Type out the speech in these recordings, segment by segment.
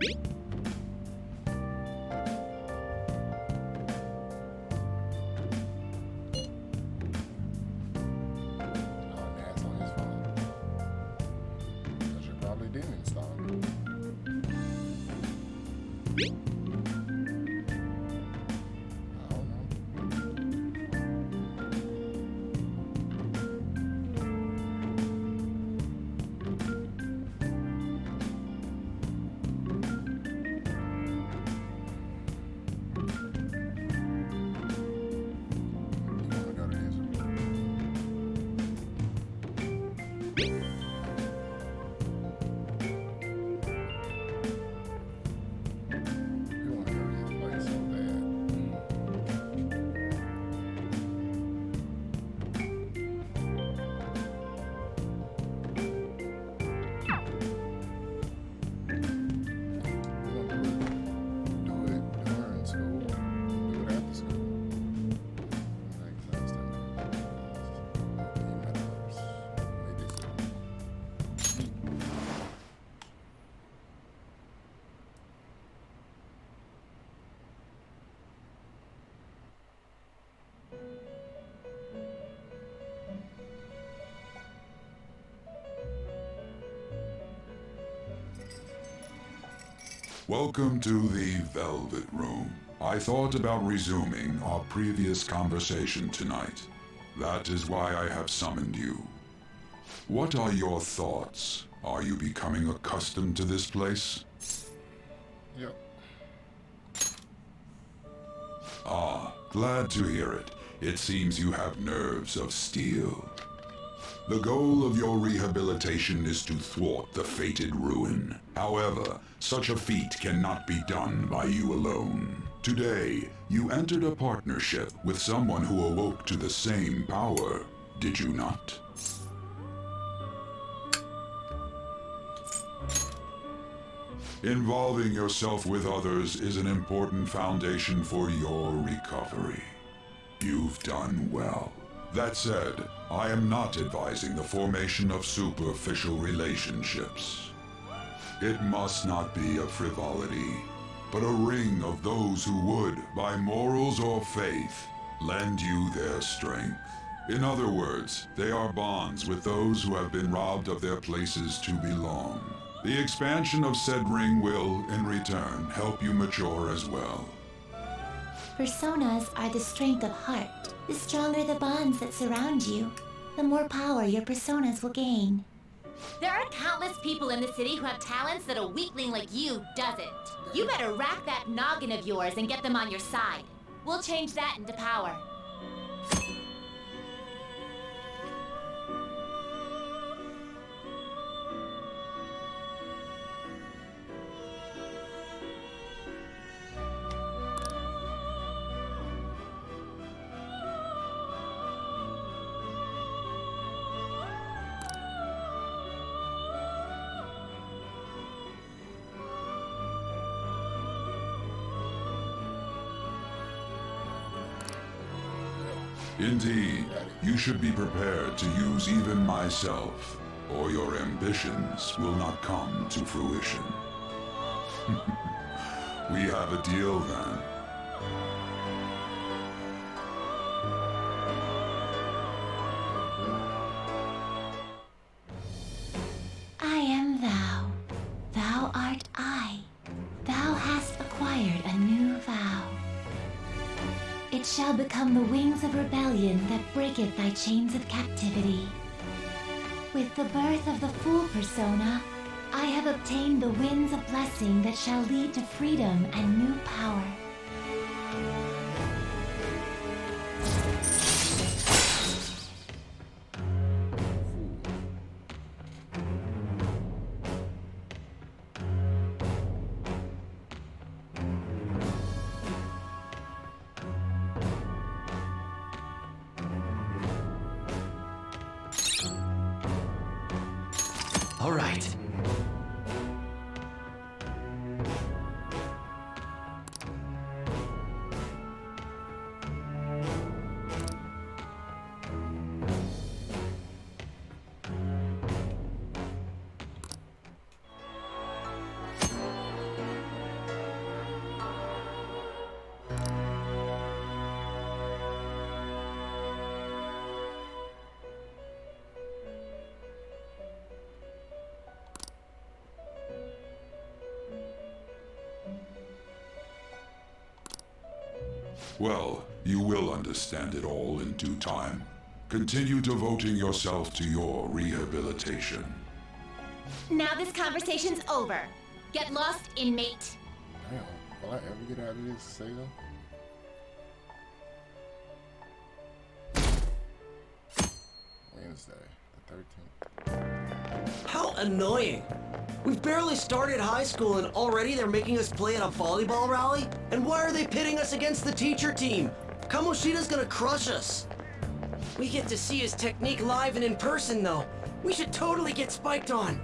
Oh, that's on his phone. Because you probably didn't install it. I don't know. You want to go to his? You want to go to his place so bad. You want to do it during school. Do it after school. Makes sense to me. Metaverse. Maybe so. Welcome to the Velvet Room. I thought about resuming our previous conversation tonight. That is why I have summoned you. What are your thoughts? Are you becoming accustomed to this place? Yep. Ah, glad to hear it. It seems you have nerves of steel. The goal of your rehabilitation is to thwart the fated ruin. However, such a feat cannot be done by you alone. Today, you entered a partnership with someone who awoke to the same power, did you not? Involving yourself with others is an important foundation for your recovery. You've done well. That said, I am not advising the formation of superficial relationships. It must not be a frivolity, but a ring of those who would, by morals or faith, lend you their strength. In other words, they are bonds with those who have been robbed of their places to belong. The expansion of said ring will, in return, help you mature as well. Personas are the strength of heart. The stronger the bonds that surround you, the more power your personas will gain. There are countless people in the city who have talents that a weakling like you doesn't. You better rack that noggin of yours and get them on your side. We'll change that into power. Indeed, you should be prepared to use even myself, or your ambitions will not come to fruition. We have a deal then. I am thou. Thou art I. Thou hast acquired a new vow. It shall become the wings of rebellion that breaketh thy chains of captivity. With the birth of the Fool persona, I have obtained the winds of blessing that shall lead to freedom and new power. All right. Well, you will understand it all in due time. Continue devoting yourself to your rehabilitation. Now this conversation's over. Get lost, inmate. Damn, will I ever get out of this cell? Wednesday, the 13th. How annoying! We've barely started high school and already they're making us play at a volleyball rally? And why are they pitting us against the teacher team? Kamoshida's gonna crush us. We get to see his technique live and in person though. We should totally get spiked on.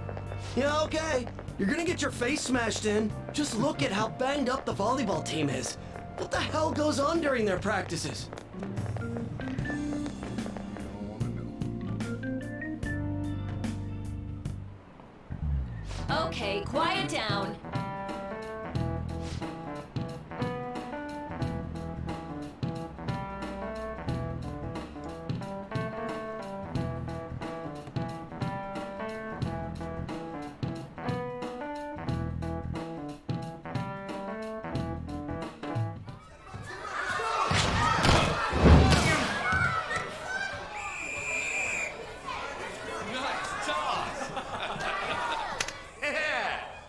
Yeah, okay. You're gonna get your face smashed in. Just look at how banged up the volleyball team is. What the hell goes on during their practices? You don't want to know. Okay, quiet down.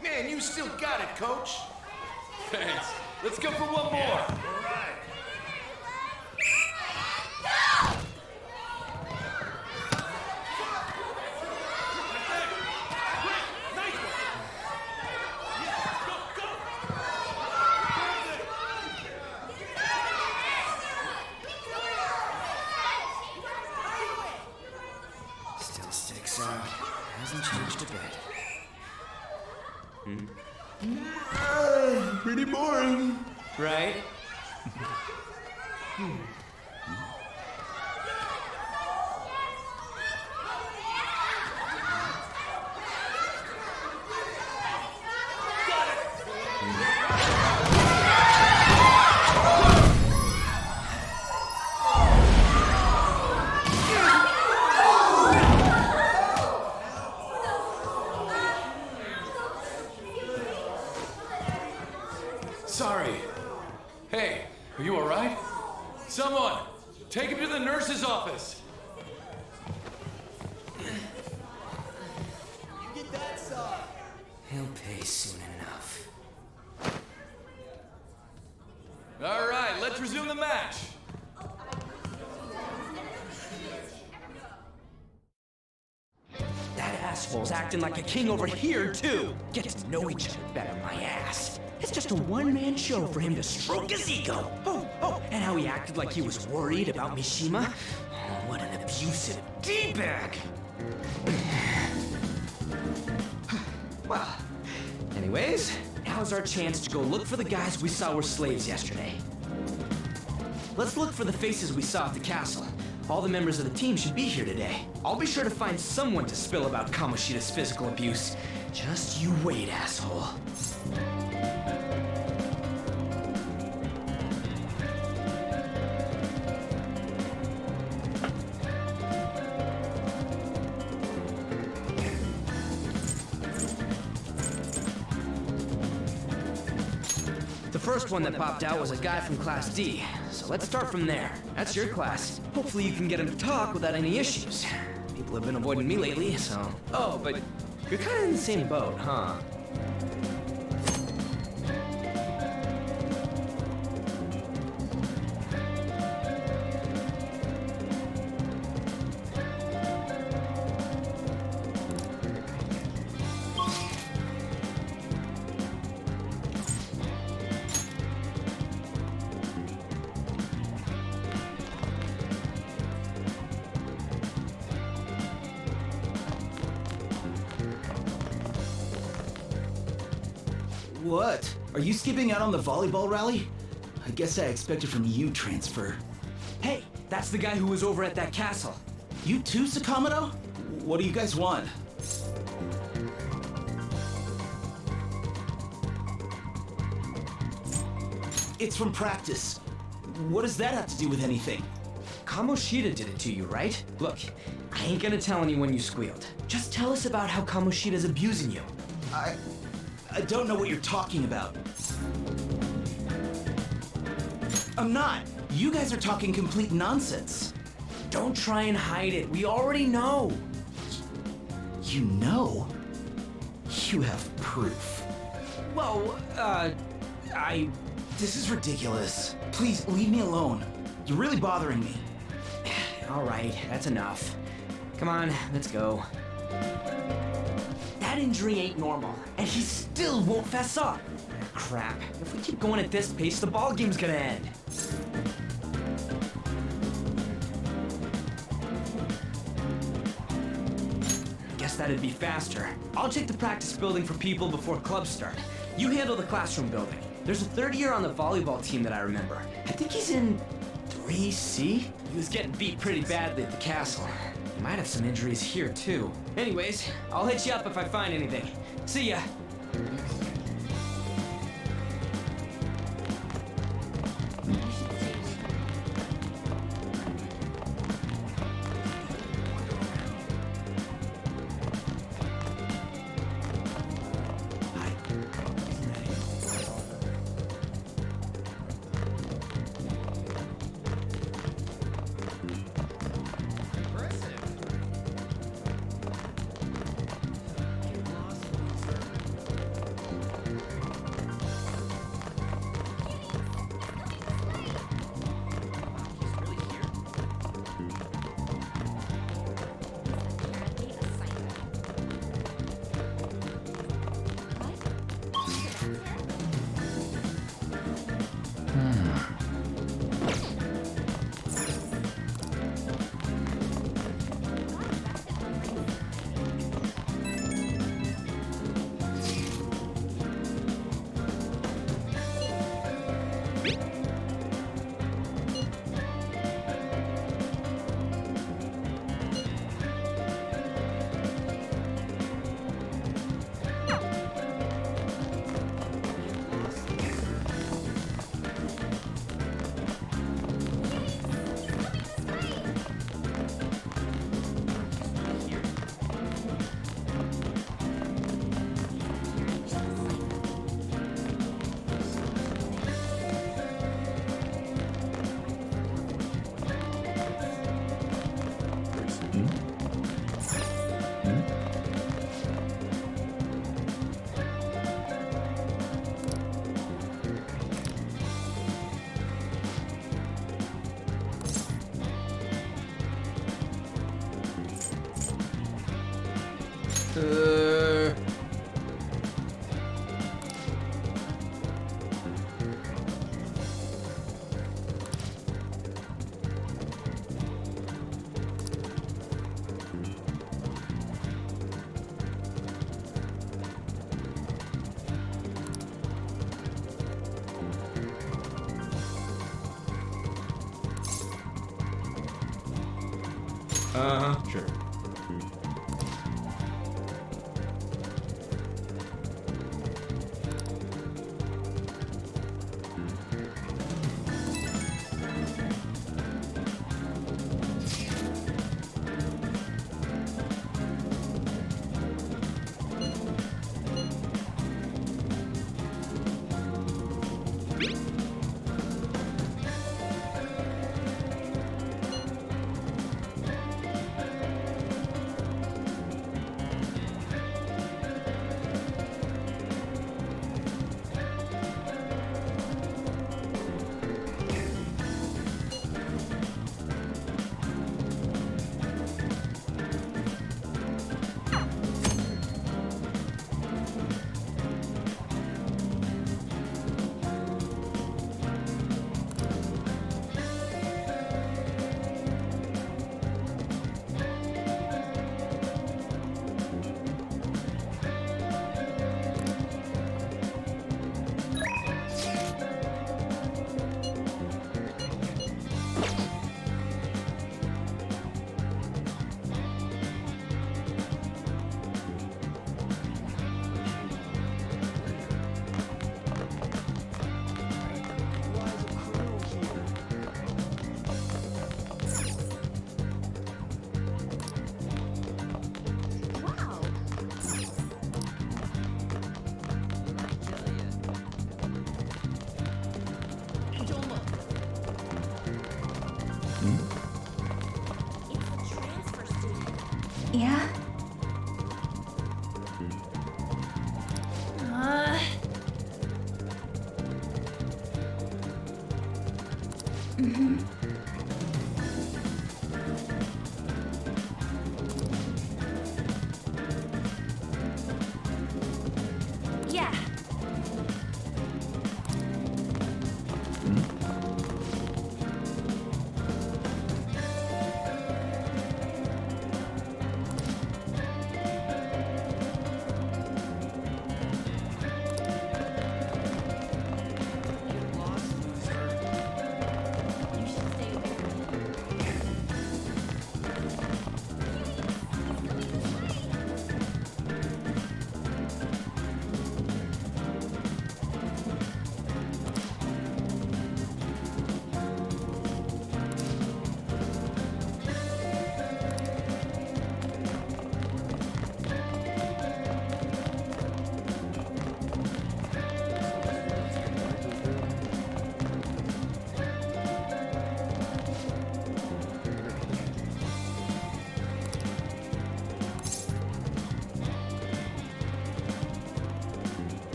Man, you still got it, coach. Thanks. Let's go for one more. Still sticks out. Hasn't changed a bit. Pretty boring. Right? Sorry. Hey, are you alright? Someone, take him to the nurse's office. He'll pay soon enough. Alright, let's resume the match. That asshole's acting like a king over here, too. Get to know each other better, my ass. It's just a one-man show for him to stroke his ego. Oh, and how he acted like he was worried about Mishima. Oh, what an abusive D-bag. Well, anyways, now's our chance to go look for the guys we saw were slaves yesterday. Let's look for the faces we saw at the castle. All the members of the team should be here today. I'll be sure to find someone to spill about Kamoshida's physical abuse. Just you wait, asshole. The first one that popped out was a guy from Class D, so let's start from there. That's your class. Hopefully you can get him to talk without any issues. People have been avoiding me lately, so... Oh, but you're kind of in the same boat, huh? What? Are you skipping out on the volleyball rally? I guess I expected from you transfer. Hey, that's the guy who was over at that castle. You too, Sakamoto? What do you guys want? It's from practice. What does that have to do with anything? Kamoshida did it to you, right? Look, I ain't gonna tell anyone you squealed. Just tell us about how Kamoshida's abusing you. I don't know what you're talking about. I'm not. You guys are talking complete nonsense. Don't try and hide it. We already know. You know? You have proof. Well, This is ridiculous. Please, leave me alone. You're really bothering me. all right, that's enough. Come on, let's go. That injury ain't normal, and he still won't fess up. Crap. If we keep going at this pace, the ball game's gonna end. Guess that'd be faster. I'll check the practice building for people before clubs start. You handle the classroom building. There's a third year on the volleyball team that I remember. I think he's in 3C? He was getting beat pretty badly at the castle. He might have some injuries here too. Anyways, I'll hit you up if I find anything. See ya. Sure. Yeah.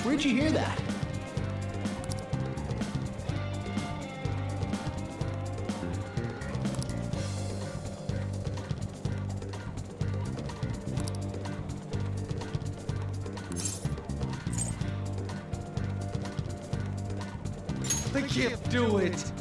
Where'd you hear that? They can't do it.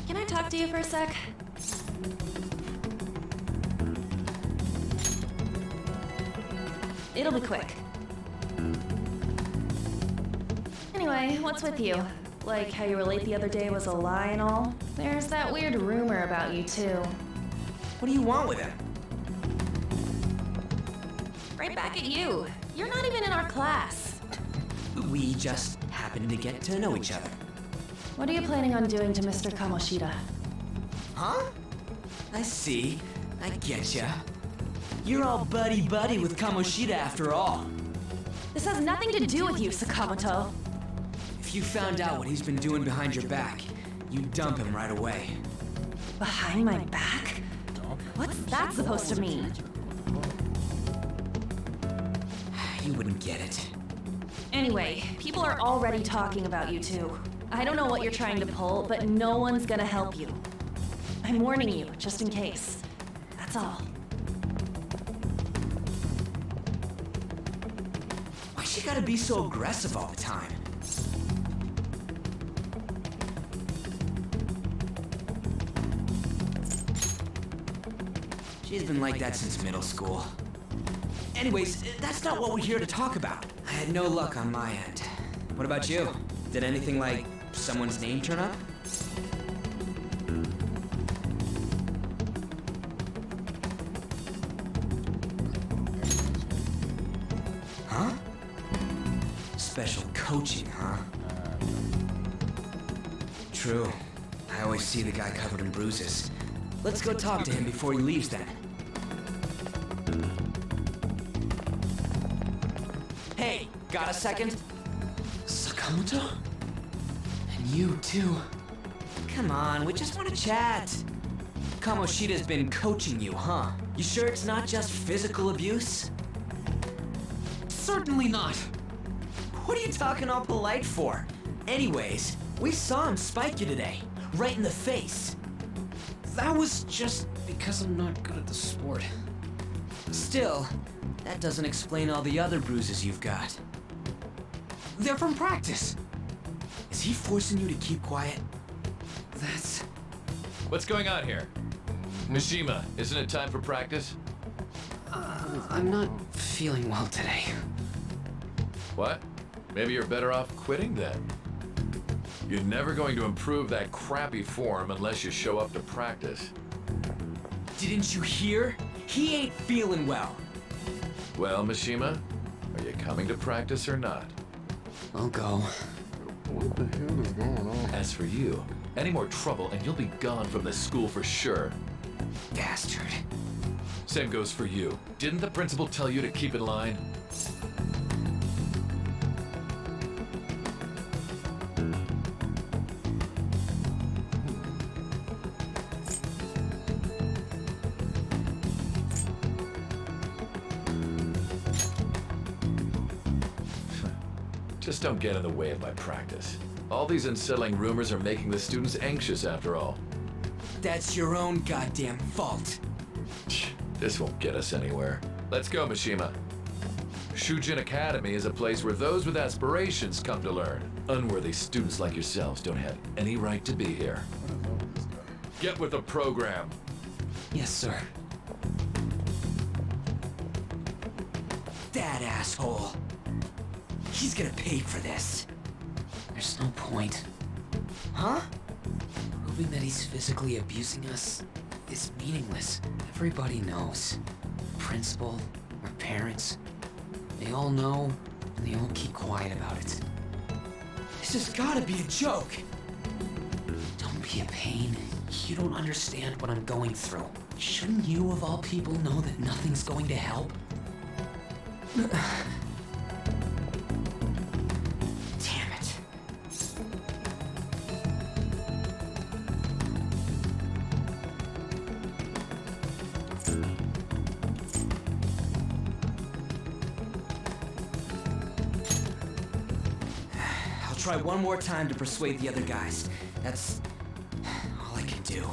Can I talk to you for a sec? It'll be quick. Anyway, what's with you? Like how you were late the other day was a lie and all? There's that weird rumor about you too. What do you want with him? Right back at you. You're not even in our class. We just happened to get to know each other. What are you planning on doing to Mr. Kamoshida? Huh? I see. I getcha. You're all buddy-buddy with Kamoshida after all. This has nothing to do with you, Sakamoto. If you found out what he's been doing behind your back, you'd dump him right away. Behind my back? What's that supposed to mean? You wouldn't get it. Anyway, people are already talking about you two. I don't know what you're trying to pull, but no one's gonna help you. I'm warning you, just in case. That's all. Why she gotta be so aggressive all the time? She's been like that since middle school. Anyways, that's not what we're here to talk about. I had no luck on my end. What about you? Did anything like someone's name turn up? Huh? Special coaching, huh? True. I always see the guy covered in bruises. Let's go talk to him before he leaves then. Hey, got a second? Sakamoto? And you too. Come on, we just want to chat. Kamoshida's been coaching you, huh? You sure it's not just physical abuse? Certainly not. What are you talking all polite for? Anyways, we saw him spike you today, right in the face. That was just because I'm not good at the sport. Still, that doesn't explain all the other bruises you've got. They're from practice. Is he forcing you to keep quiet? That's... What's going on here? Mishima, isn't it time for practice? I'm not feeling well today. What? Maybe you're better off quitting then. You're never going to improve that crappy form unless you show up to practice. Didn't you hear? He ain't feeling well. Well, Mishima, are you coming to practice or not? I'll go. What the hell is going on? As for you, any more trouble and you'll be gone from this school for sure. Bastard. Same goes for you. Didn't the principal tell you to keep in line? Just don't get in the way of my practice. All these unsettling rumors are making the students anxious after all. That's your own goddamn fault. This won't get us anywhere. Let's go, Mishima. Shujin Academy is a place where those with aspirations come to learn. Unworthy students like yourselves don't have any right to be here. Get with the program. Yes, sir. That asshole. He's gonna pay for this. There's no point. Huh? Proving that he's physically abusing us is meaningless. Everybody knows. Principal, our parents, they all know, and they all keep quiet about it. This has gotta be a joke! Don't be a pain. You don't understand what I'm going through. Shouldn't you, of all people, know that nothing's going to help? Damn it. I'll try one more time to persuade the other guys. That's all I can do.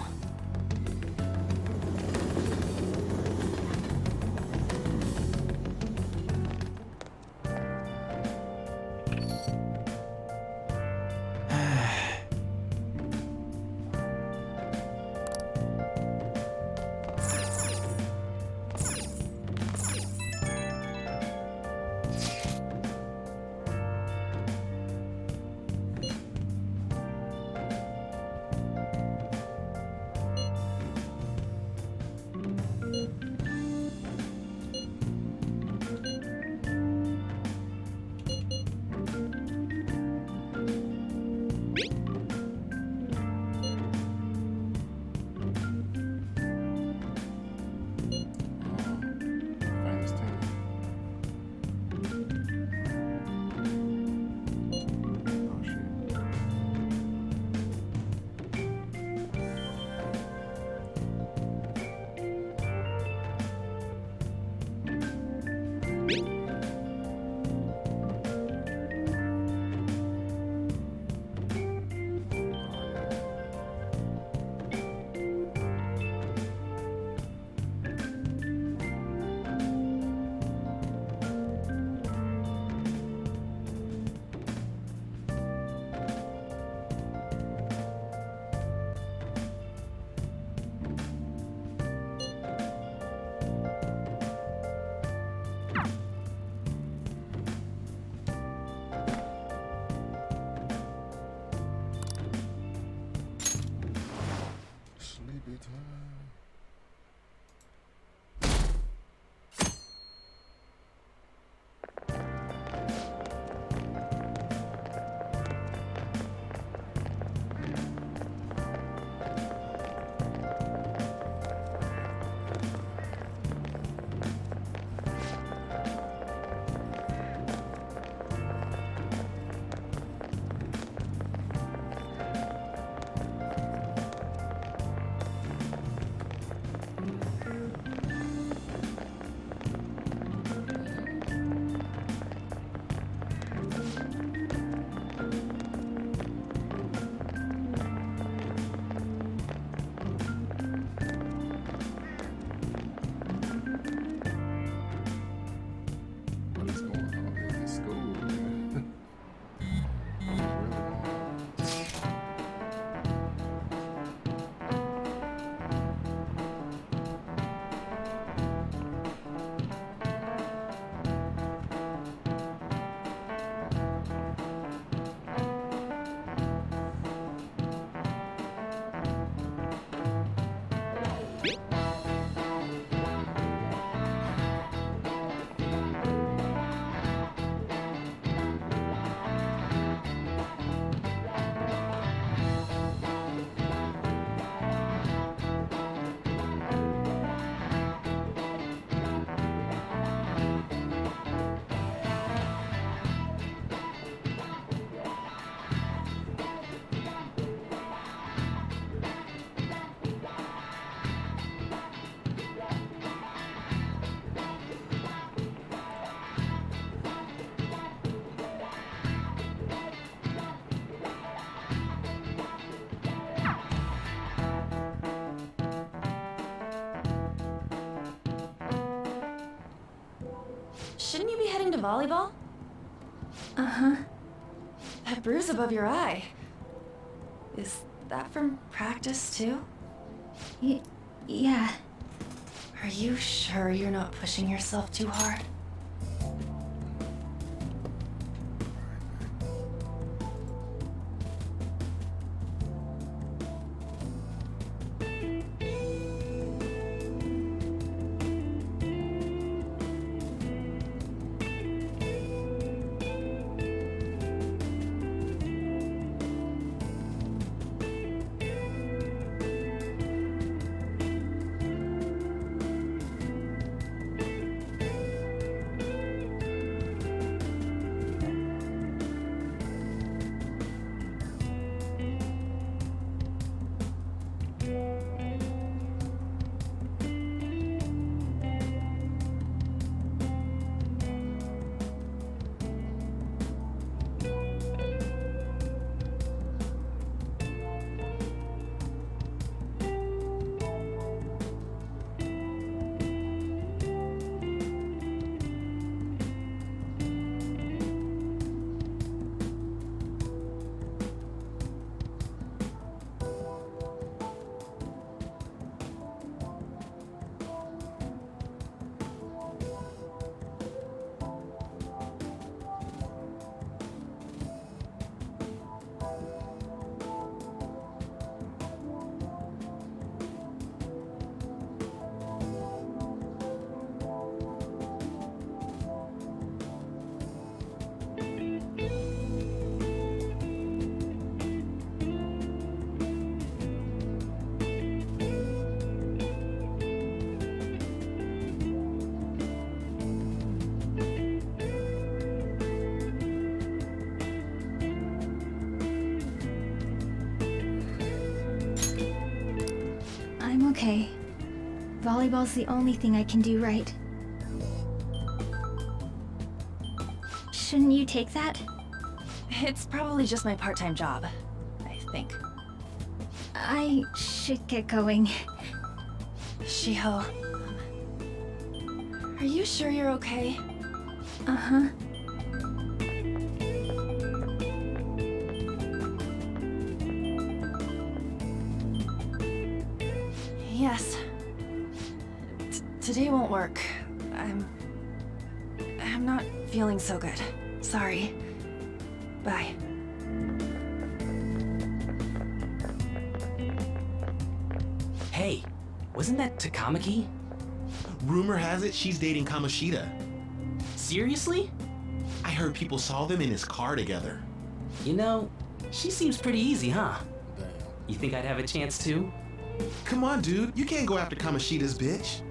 Famous team. Oh shit. Sleepy time. volleyball? Uh-huh. That bruise above your eye. Is that from practice, too? Yeah. Are you sure you're not pushing yourself too hard? I'm okay. Volleyball's the only thing I can do right. Shouldn't you take that? It's probably just my part-time job, I think. I should get going. Shiho, are you sure you're okay? Uh-huh. Yes. Today won't work. I'm not feeling so good. Sorry. Bye. Hey, wasn't that Takamaki? Rumor has it she's dating Kamoshida. Seriously? I heard people saw them in his car together. You know, she seems pretty easy, huh? Damn. You think I'd have a chance too? Come on, dude. You can't go after Kamoshida's bitch.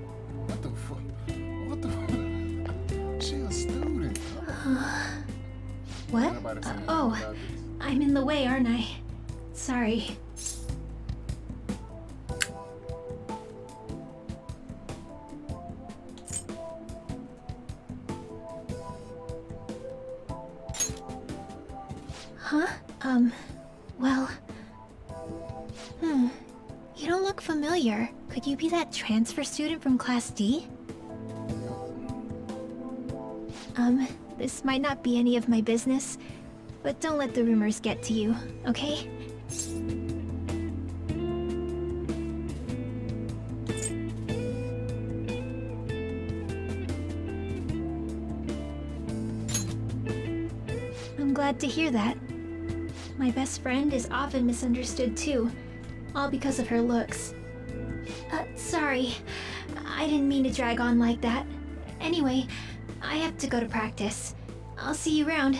What the fuck? What the fuck? She a student. What? Nobody seen Oh, anything about this. I'm in the way, aren't I? Sorry. Huh? Well... You don't look familiar. Could you be that transfer student from Class D? This might not be any of my business, but don't let the rumors get to you, okay? I'm glad to hear that. My best friend is often misunderstood too, all because of her looks. Sorry. I didn't mean to drag on like that. Anyway, I have to go to practice. I'll see you around.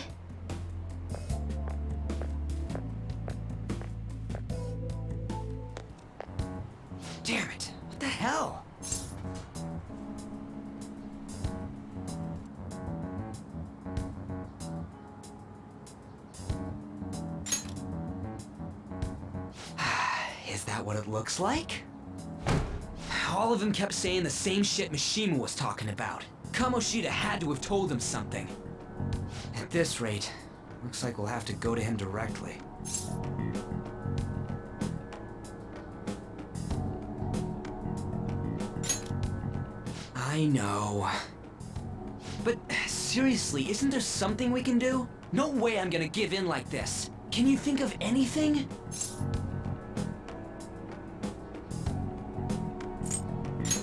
Damn it! What the hell? Is that what it looks like? All of them kept saying the same shit Mishima was talking about. Kamoshida had to have told them something. At this rate, looks like we'll have to go to him directly. I know. But seriously, isn't there something we can do? No way I'm gonna give in like this. Can you think of anything?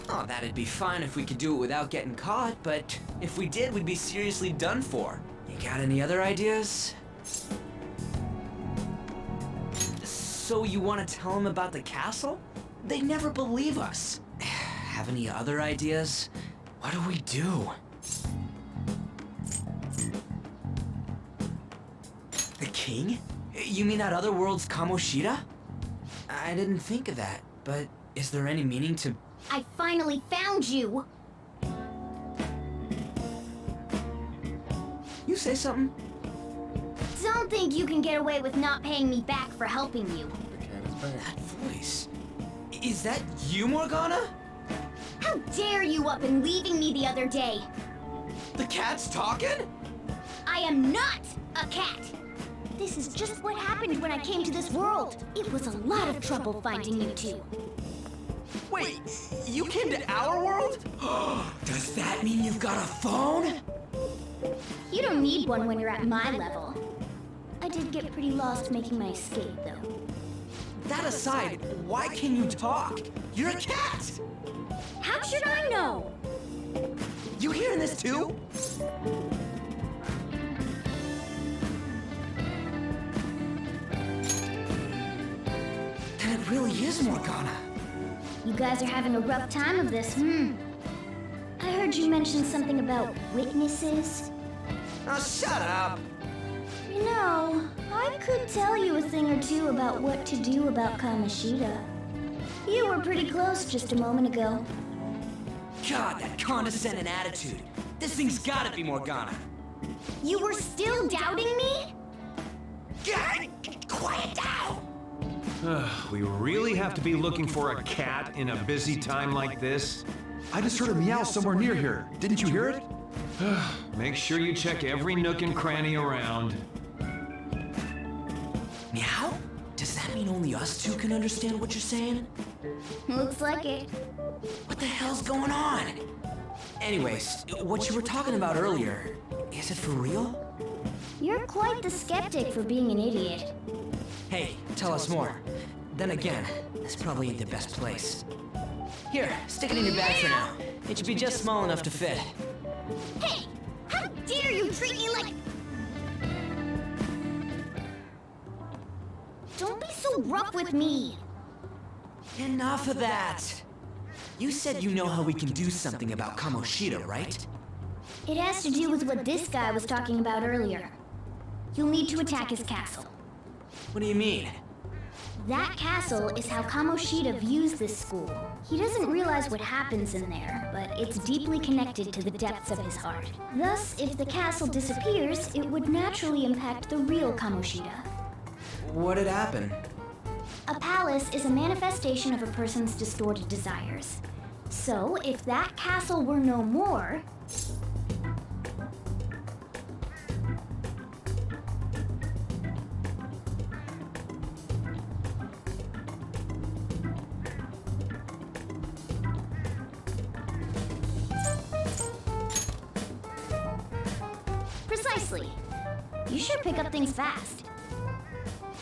Oh, that'd be fine if we could do it without getting caught, but if we did, we'd be seriously done for. You got any other ideas? So you want to tell them about the castle? They never believe us. Have any other ideas? What do we do? The king? You mean that other world's Kamoshida? I didn't think of that, but is there any meaning to... I finally found you! You say something? Don't think you can get away with not paying me back for helping you. The cat is back. That voice. Is that you, Morgana? How dare you up and leaving me the other day? The cat's talking? I am not a cat! This is just what happened when I came to this world. It was a lot of trouble finding you two. Wait, you came to our world? Does that mean you've got a phone? You don't need one when you're at my level. I did get pretty lost making my escape, though. That aside, why can you talk? You're a cat! How should I know? You hearing this too? Then it really is Morgana. You guys are having a rough time of this, I heard you mention something about witnesses. Oh, shut up! You know, I could tell you a thing or two about what to do about Kamoshida. You were pretty close just a moment ago. God, that condescending attitude. This thing's gotta be Morgana. You were still doubting me? God, quiet down! We really have to be looking for a cat in a busy time like this? I just heard a meow somewhere near here. Didn't you hear it? Make sure you check every nook and cranny around. Meow? Does that mean only us two can understand what you're saying? Looks like it. What the hell's going on? Anyways, what you were talking about earlier, is it for real? You're quite the skeptic for being an idiot. Hey, tell us more. Then again, this probably ain't the best place. Here, stick it in your bag for now. It should be just small enough to fit. Hey! How dare you treat me like... Don't be so rough with me! Enough of that! You said you know how we can do something about Kamoshida, right? It has to do with what this guy was talking about earlier. You'll need to attack his castle. What do you mean? That castle is how Kamoshida views this school. He doesn't realize what happens in there, but it's deeply connected to the depths of his heart. Thus, if the castle disappears, it would naturally impact the real Kamoshida. What'd happen? A palace is a manifestation of a person's distorted desires. So, if that castle were no more... Precisely. You sure pick up things fast.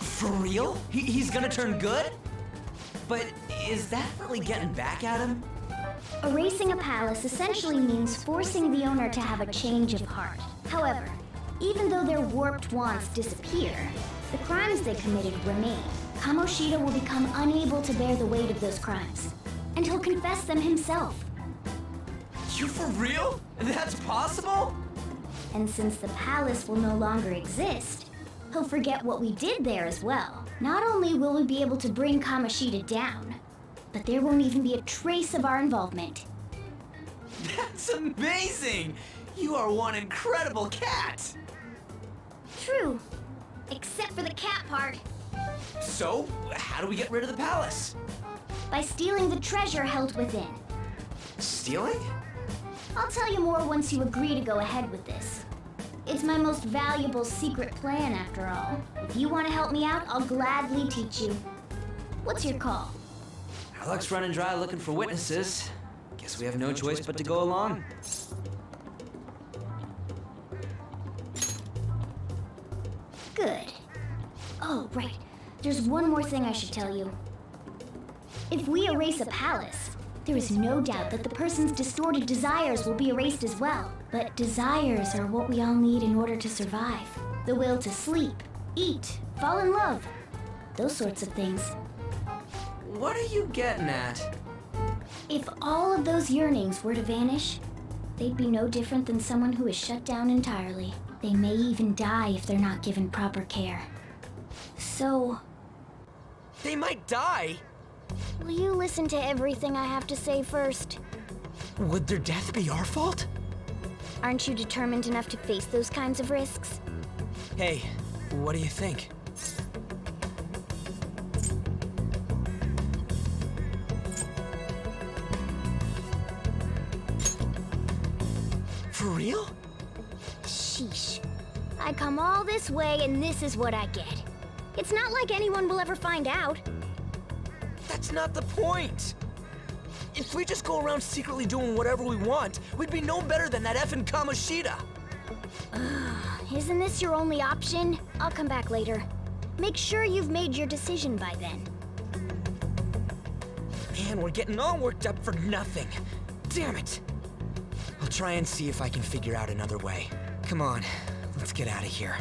For real? He's gonna turn good? But is that really getting back at him? Erasing a palace essentially means forcing the owner to have a change of heart. However, even though their warped wants disappear, the crimes they committed remain. Kamoshida will become unable to bear the weight of those crimes, and he'll confess them himself. You for real? That's possible? And since the palace will no longer exist, he'll forget what we did there as well. Not only will we be able to bring Kamoshida down, but there won't even be a trace of our involvement. That's amazing! You are one incredible cat! True. Except for the cat part. So, how do we get rid of the palace? By stealing the treasure held within. Stealing? I'll tell you more once you agree to go ahead with this. It's my most valuable secret plan, after all. If you want to help me out, I'll gladly teach you. What's your call? Our luck's running dry looking for witnesses. Guess we have no choice but to go along. Oh, right. There's one more thing I should tell you. If we erase a palace, there is no doubt that the person's distorted desires will be erased as well. But desires are what we all need in order to survive. The will to sleep, eat, fall in love. Those sorts of things. What are you getting at? If all of those yearnings were to vanish, they'd be no different than someone who is shut down entirely. They may even die if they're not given proper care. So... They might die? will you listen to everything I have to say first? Would their death be our fault? Aren't you determined enough to face those kinds of risks? Hey, what do you think? For real? Sheesh. I come all this way and this is what I get. It's not like anyone will ever find out. That's not the point! If we just go around secretly doing whatever we want, we'd be no better than that effing Kamoshida! Isn't this your only option? I'll come back later. Make sure you've made your decision by then. Man, we're getting all worked up for nothing. Damn it! I'll try and see if I can figure out another way. Come on, let's get out of here.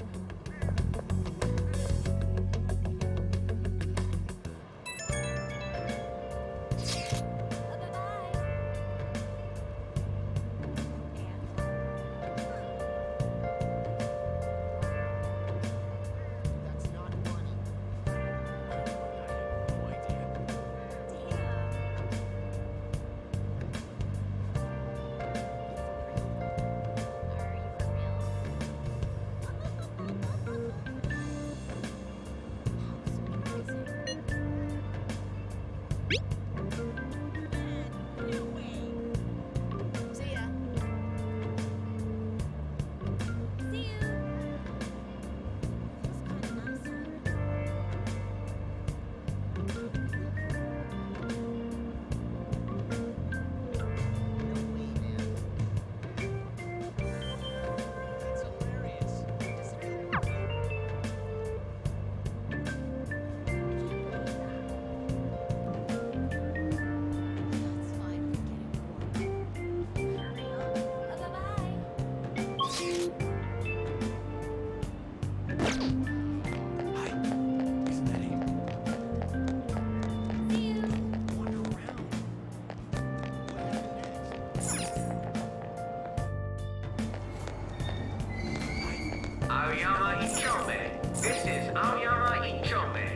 Aoyama Ichome. This is Aoyama Ichome.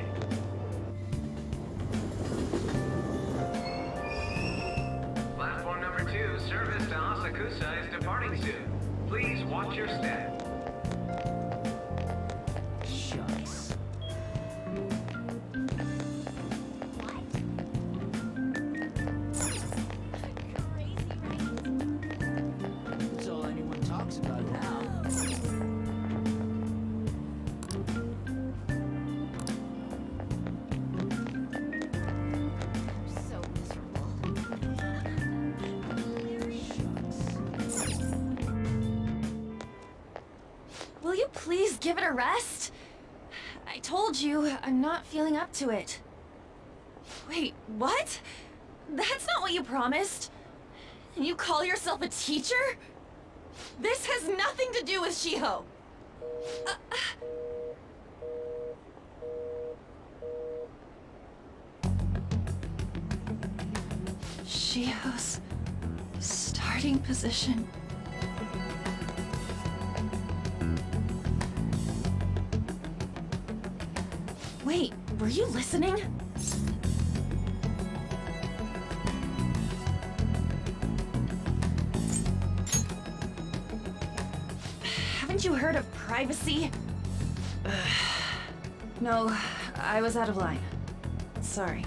Platform number 2, service to Asakusa is departing soon. Please watch your step. Shucks. That's all anyone talks about now. Will you please give it a rest? I told you, I'm not feeling up to it. Wait, what? That's not what you promised. And you call yourself a teacher? This has nothing to do with Shiho. Shiho's starting position. Wait, were you listening? Haven't you heard of privacy? No, I was out of line. Sorry.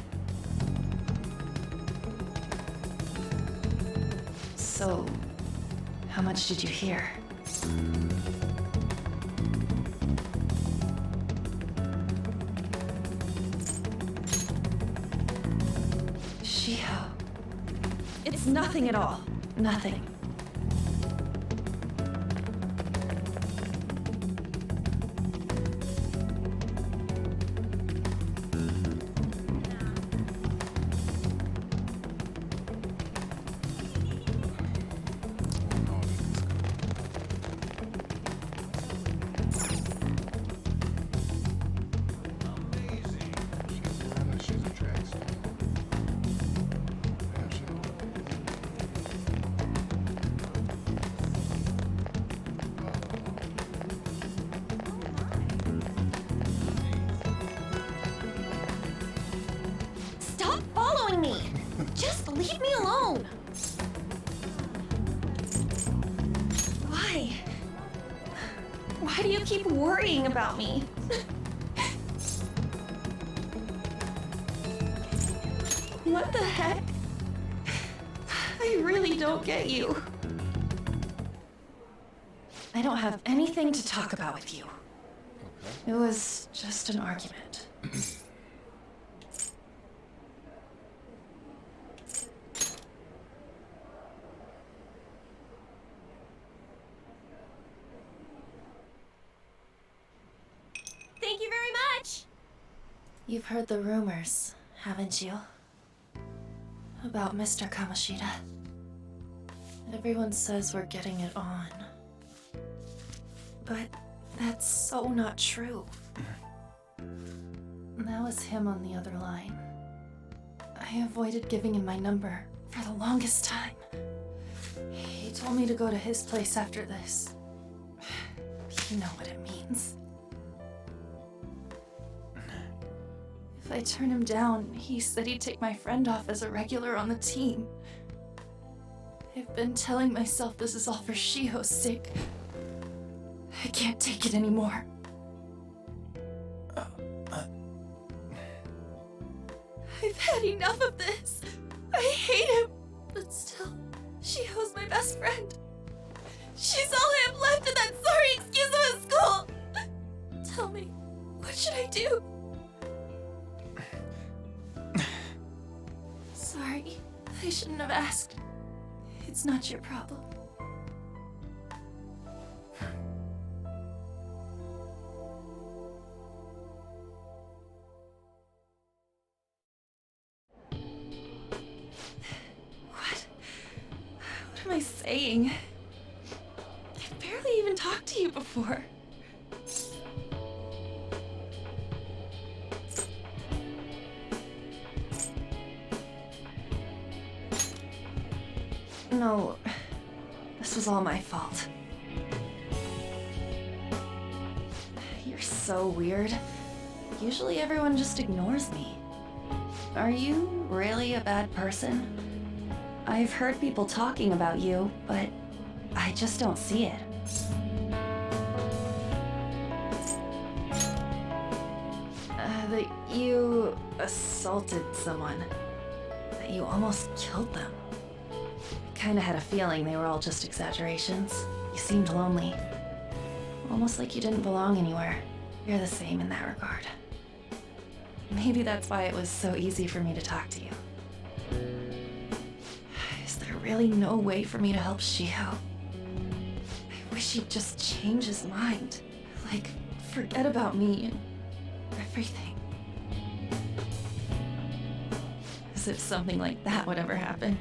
So, how much did you hear? Shiho. It's nothing at all. Nothing. Just leave me alone! Why? Why do you keep worrying about me? What the heck? I really don't get you. I don't have anything to talk about with you. Okay. It was just an argument. Thank you very much! You've heard the rumors, haven't you? About Mr. Kamoshida. Everyone says we're getting it on. But that's so not true. That was him on the other line. I avoided giving him my number for the longest time. He told me to go to his place after this. You know what it means. If I turn him down, he said he'd take my friend off as a regular on the team. I've been telling myself this is all for Shiho's sake. I can't take it anymore. I've had enough of this. I hate him. But still, Shiho's my best friend. She's all I have left in that sorry excuse of a school. Tell me, what should I do? Sorry, I shouldn't have asked. It's not your problem. What am I saying? I've barely even talked to you before. No, this was all my fault. You're so weird. Usually everyone just ignores me. Are you really a bad person? I've heard people talking about you, but I just don't see it. That you assaulted someone. That you almost killed them. Kinda had a feeling they were all just exaggerations. You seemed lonely. Almost like you didn't belong anywhere. You're the same in that regard. Maybe that's why it was so easy for me to talk to you. Is there really no way for me to help Shiho? I wish he'd just change his mind. Like, forget about me and everything. As if something like that would ever happen.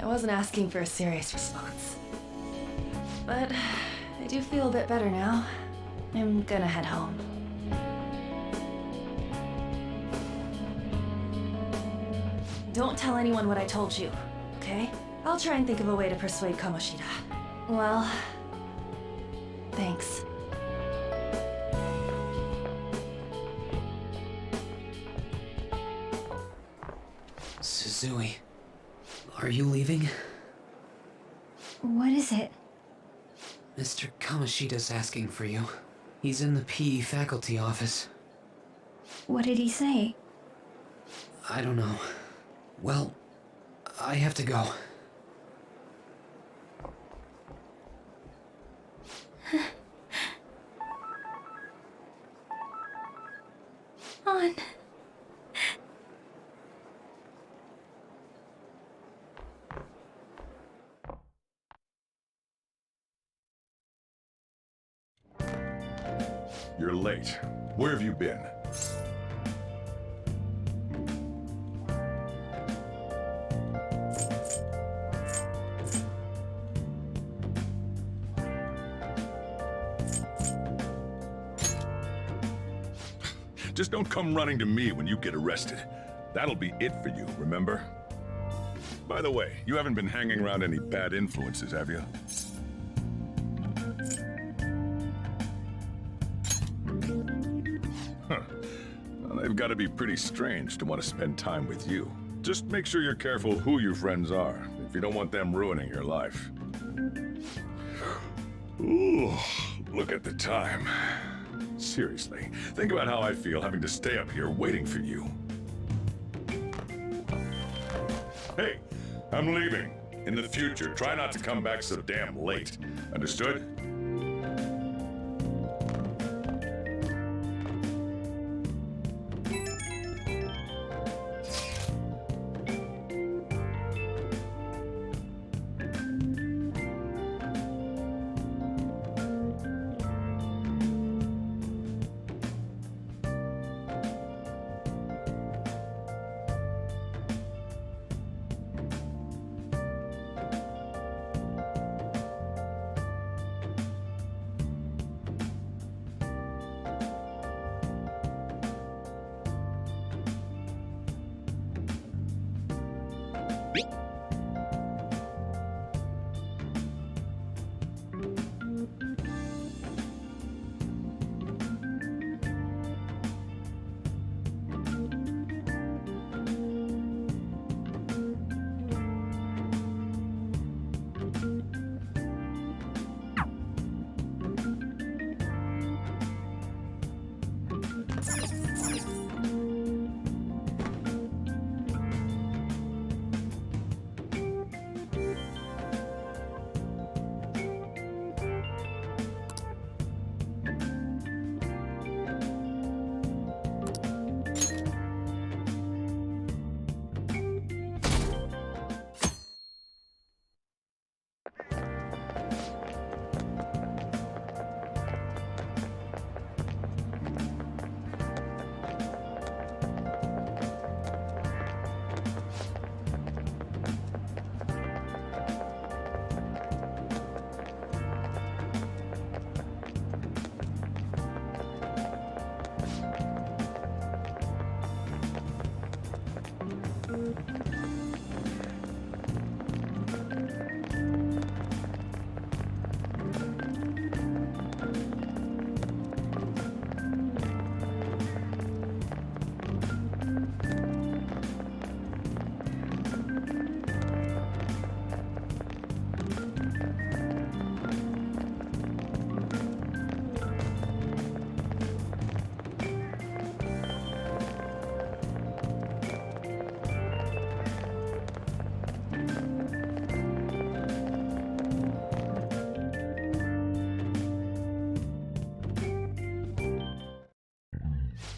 I wasn't asking for a serious response. But I do feel a bit better now. I'm gonna head home. Don't tell anyone what I told you, okay? I'll try and think of a way to persuade Kamoshida. Well, thanks. Suzui, are you leaving? What is it? Mr. Kamoshida's asking for you. He's in the PE faculty office. What did he say? I don't know. Well, I have to go. On. You're late. Where have you been? Just don't come running to me when you get arrested. That'll be it for you, remember? By the way, you haven't been hanging around any bad influences, have you? Huh. Well, they've got to be pretty strange to want to spend time with you. Just make sure you're careful who your friends are, if you don't want them ruining your life. Ooh, look at the time. Seriously, think about how I feel having to stay up here waiting for you. Hey, I'm leaving. In the future, try not to come back so damn late. Understood?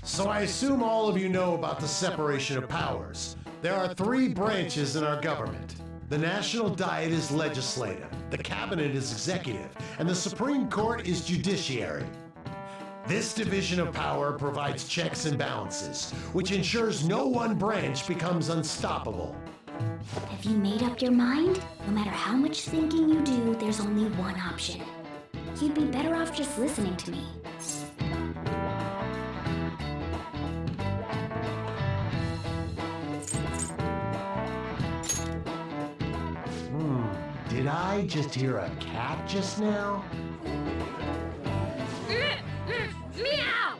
So I assume all of you know about the separation of powers. There are three branches in our government. The National Diet is legislative, the Cabinet is executive, and the Supreme Court is judiciary. This division of power provides checks and balances, which ensures no one branch becomes unstoppable. Have you made up your mind? No matter how much thinking you do, there's only one option. You'd be better off just listening to me. Did I just hear a cat just now? Meow!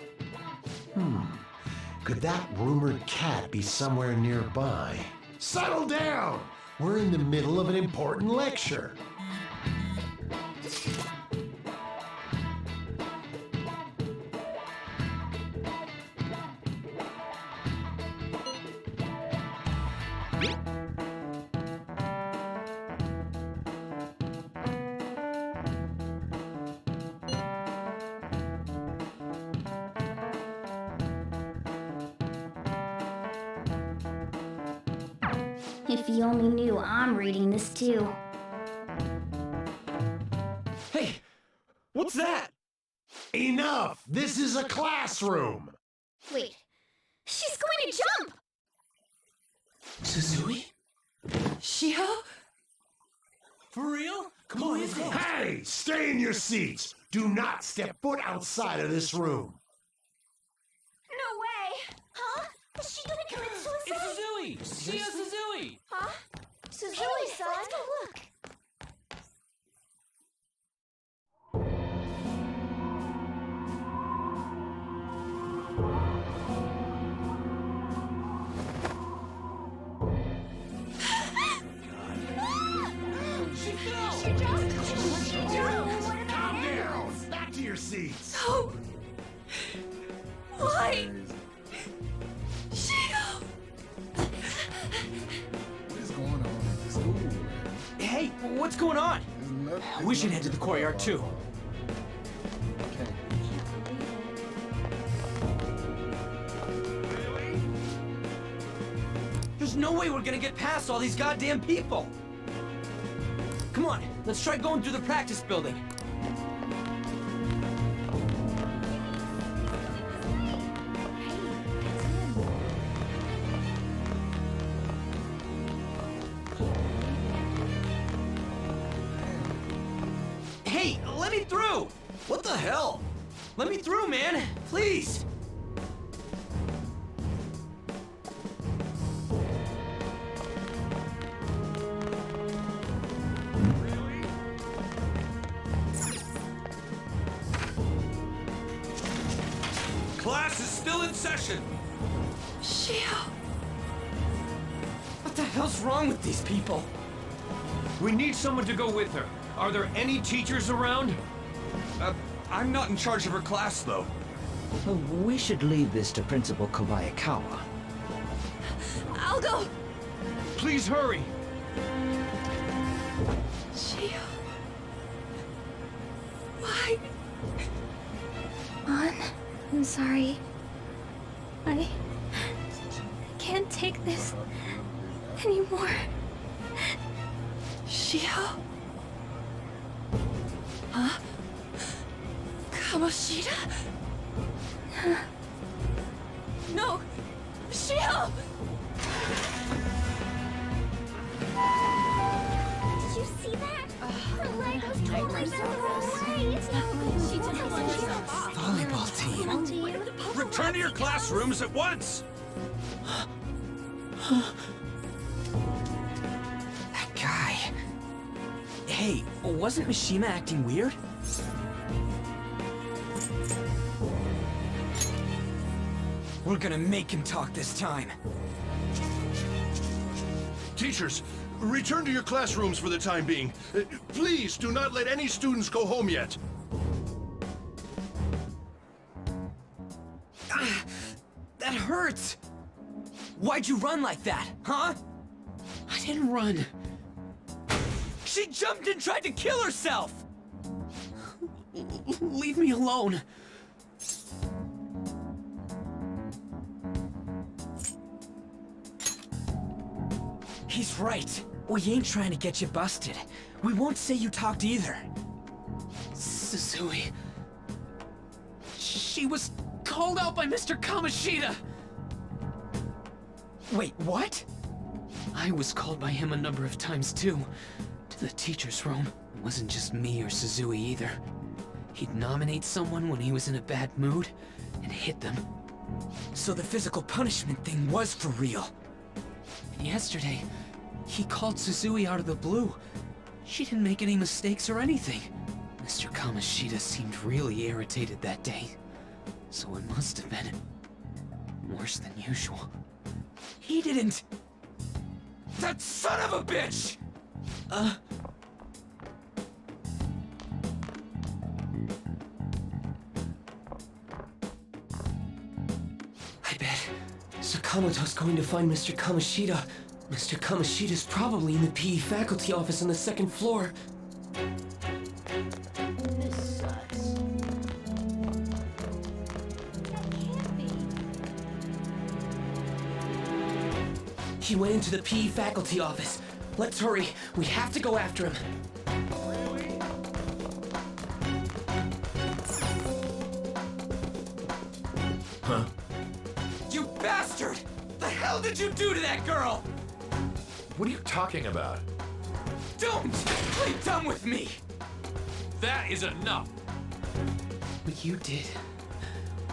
Could that rumored cat be somewhere nearby? Settle down! We're in the middle of an important lecture. If you only knew I'm reading this too. Hey, what's that? Enough! This is a classroom! Wait, she's going to jump! Suzui? Shio? For real? Come on, let's go. Hey! Stay in your seats! Do not step foot outside of this room! No way! Huh? Is she gonna commit suicide? Suzui! Shia Suzui! Huh? Suzui, son! Let's go look! Calm down! Back to your seats! So... Why? Shio! What is going on at the school? Hey, what's going on? We should head to the courtyard too. There's no way we're gonna get past all these goddamn people. Come on, let's try going through the practice building. Hey, let me through! What the hell? Let me through, man! Please! Class is still in session. Shio! What the hell's wrong with these people? We need someone to go with her. Are there any teachers around? I'm not in charge of her class, though. We should leave this to Principal Kobayakawa. I'll go! Please hurry! Shio... Why? Mom, I'm sorry. I can't take this anymore. Shio? Huh? Kamoshida? No! Shio! Did you see that? Her leg was totally bent the wrong way. It's not good. She took herself off. Volleyball team. Return to your classrooms at once! That guy. Hey, wasn't Mishima acting weird? We're gonna make him talk this time. Teachers, return to your classrooms for the time being. Please do not let any students go home yet. That hurts! Why'd you run like that, huh? I didn't run. She jumped and tried to kill herself! Leave me alone. He's right. We ain't trying to get you busted. We won't say you talked either. Suzui... She was called out by Mr. Kamoshida! Wait, what? I was called by him a number of times too. To the teacher's room. It wasn't just me or Suzui either. He'd nominate someone when he was in a bad mood, and hit them. So the physical punishment thing was for real. And yesterday, he called Suzui out of the blue. She didn't make any mistakes or anything. Mr. Kamoshida seemed really irritated that day. So it must have been worse than usual. He didn't... That son of a bitch! I bet Sakamoto's going to find Mr. Kamoshida. Mr. Kamoshida's probably in the PE faculty office on the second floor. This sucks. That can't be. He went into the PE faculty office. Let's hurry. We have to go after him. Huh? You bastard! The hell did you do to that girl? What are you talking about? Don't play dumb with me! That is enough! What you did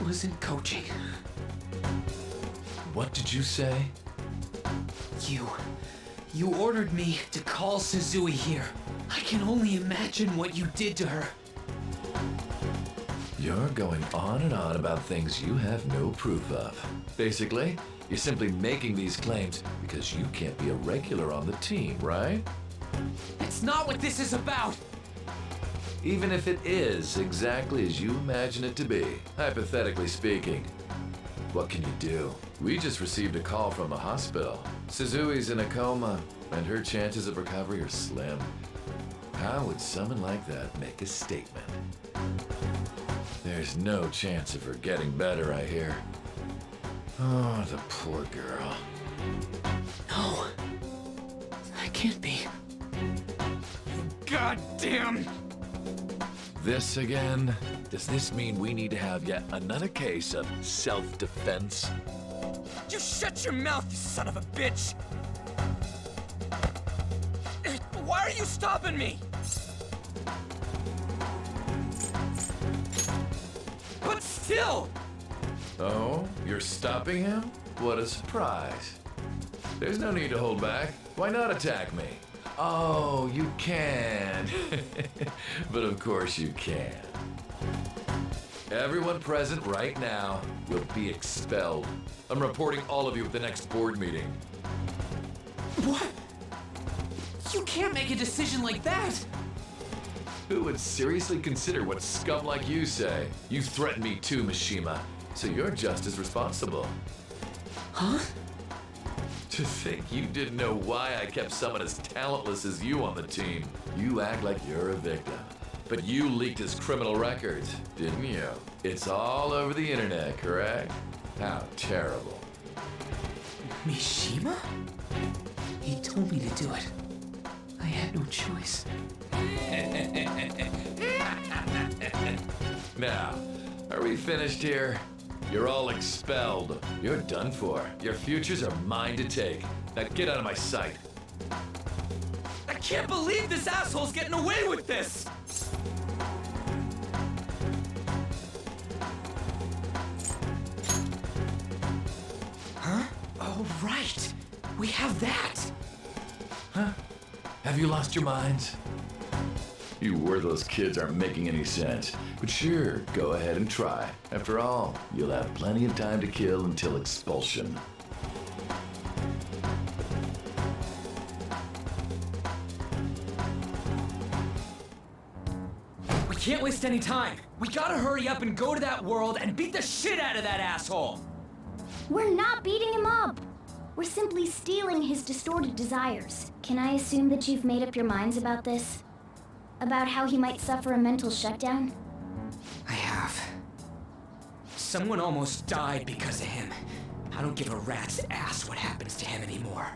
wasn't coaching. What did you say? You ordered me to call Suzui here. I can only imagine what you did to her. You're going on and on about things you have no proof of. Basically, you're simply making these claims because you can't be a regular on the team, right? That's not what this is about! Even if it is exactly as you imagine it to be, hypothetically speaking, what can you do? We just received a call from a hospital. Suzui's in a coma, and her chances of recovery are slim. How would someone like that make a statement? There's no chance of her getting better, I hear. Oh, the poor girl. No. That can't be. God damn! This again? Does this mean we need to have yet another case of self-defense? You shut your mouth, you son of a bitch! Why are you stopping me? But still! Oh, you're stopping him? What a surprise. There's no need to hold back. Why not attack me? Oh, you can. But of course you can. Everyone present right now will be expelled. I'm reporting all of you at the next board meeting. What? You can't make a decision like that! Who would seriously consider what scum like you say? You threatened me too, Mishima, so you're just as responsible. Huh? To think you didn't know why I kept someone as talentless as you on the team. You act like you're a victim. But you leaked his criminal records, didn't you? It's all over the internet, correct? How terrible. Mishima? He told me to do it. I had no choice. Now, are we finished here? You're all expelled. You're done for. Your futures are mine to take. Now get out of my sight. I can't believe this asshole's getting away with this! Huh? Oh, right. We have that. Huh? Have you lost your minds? You worthless kids aren't making any sense. But sure, go ahead and try. After all, you'll have plenty of time to kill until expulsion. We can't waste any time. We gotta hurry up and go to that world and beat the shit out of that asshole. We're not beating him up. We're simply stealing his distorted desires. Can I assume that you've made up your minds about this? About how he might suffer a mental shutdown? I have. Someone almost died because of him. I don't give a rat's ass what happens to him anymore.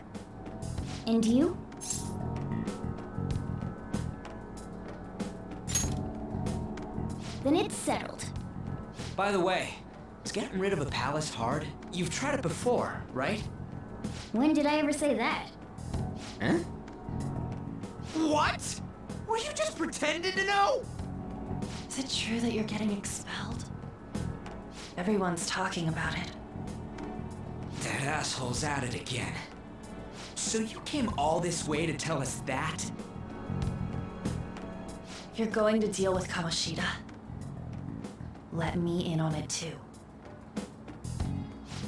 And you? Then it's settled. By the way, is getting rid of a palace hard? You've tried it before, right? When did I ever say that? Huh? What? Were you just pretending to know? Is it true that you're getting expelled? Everyone's talking about it. That asshole's at it again. So you came all this way to tell us that? You're going to deal with Kamoshida. Let me in on it too.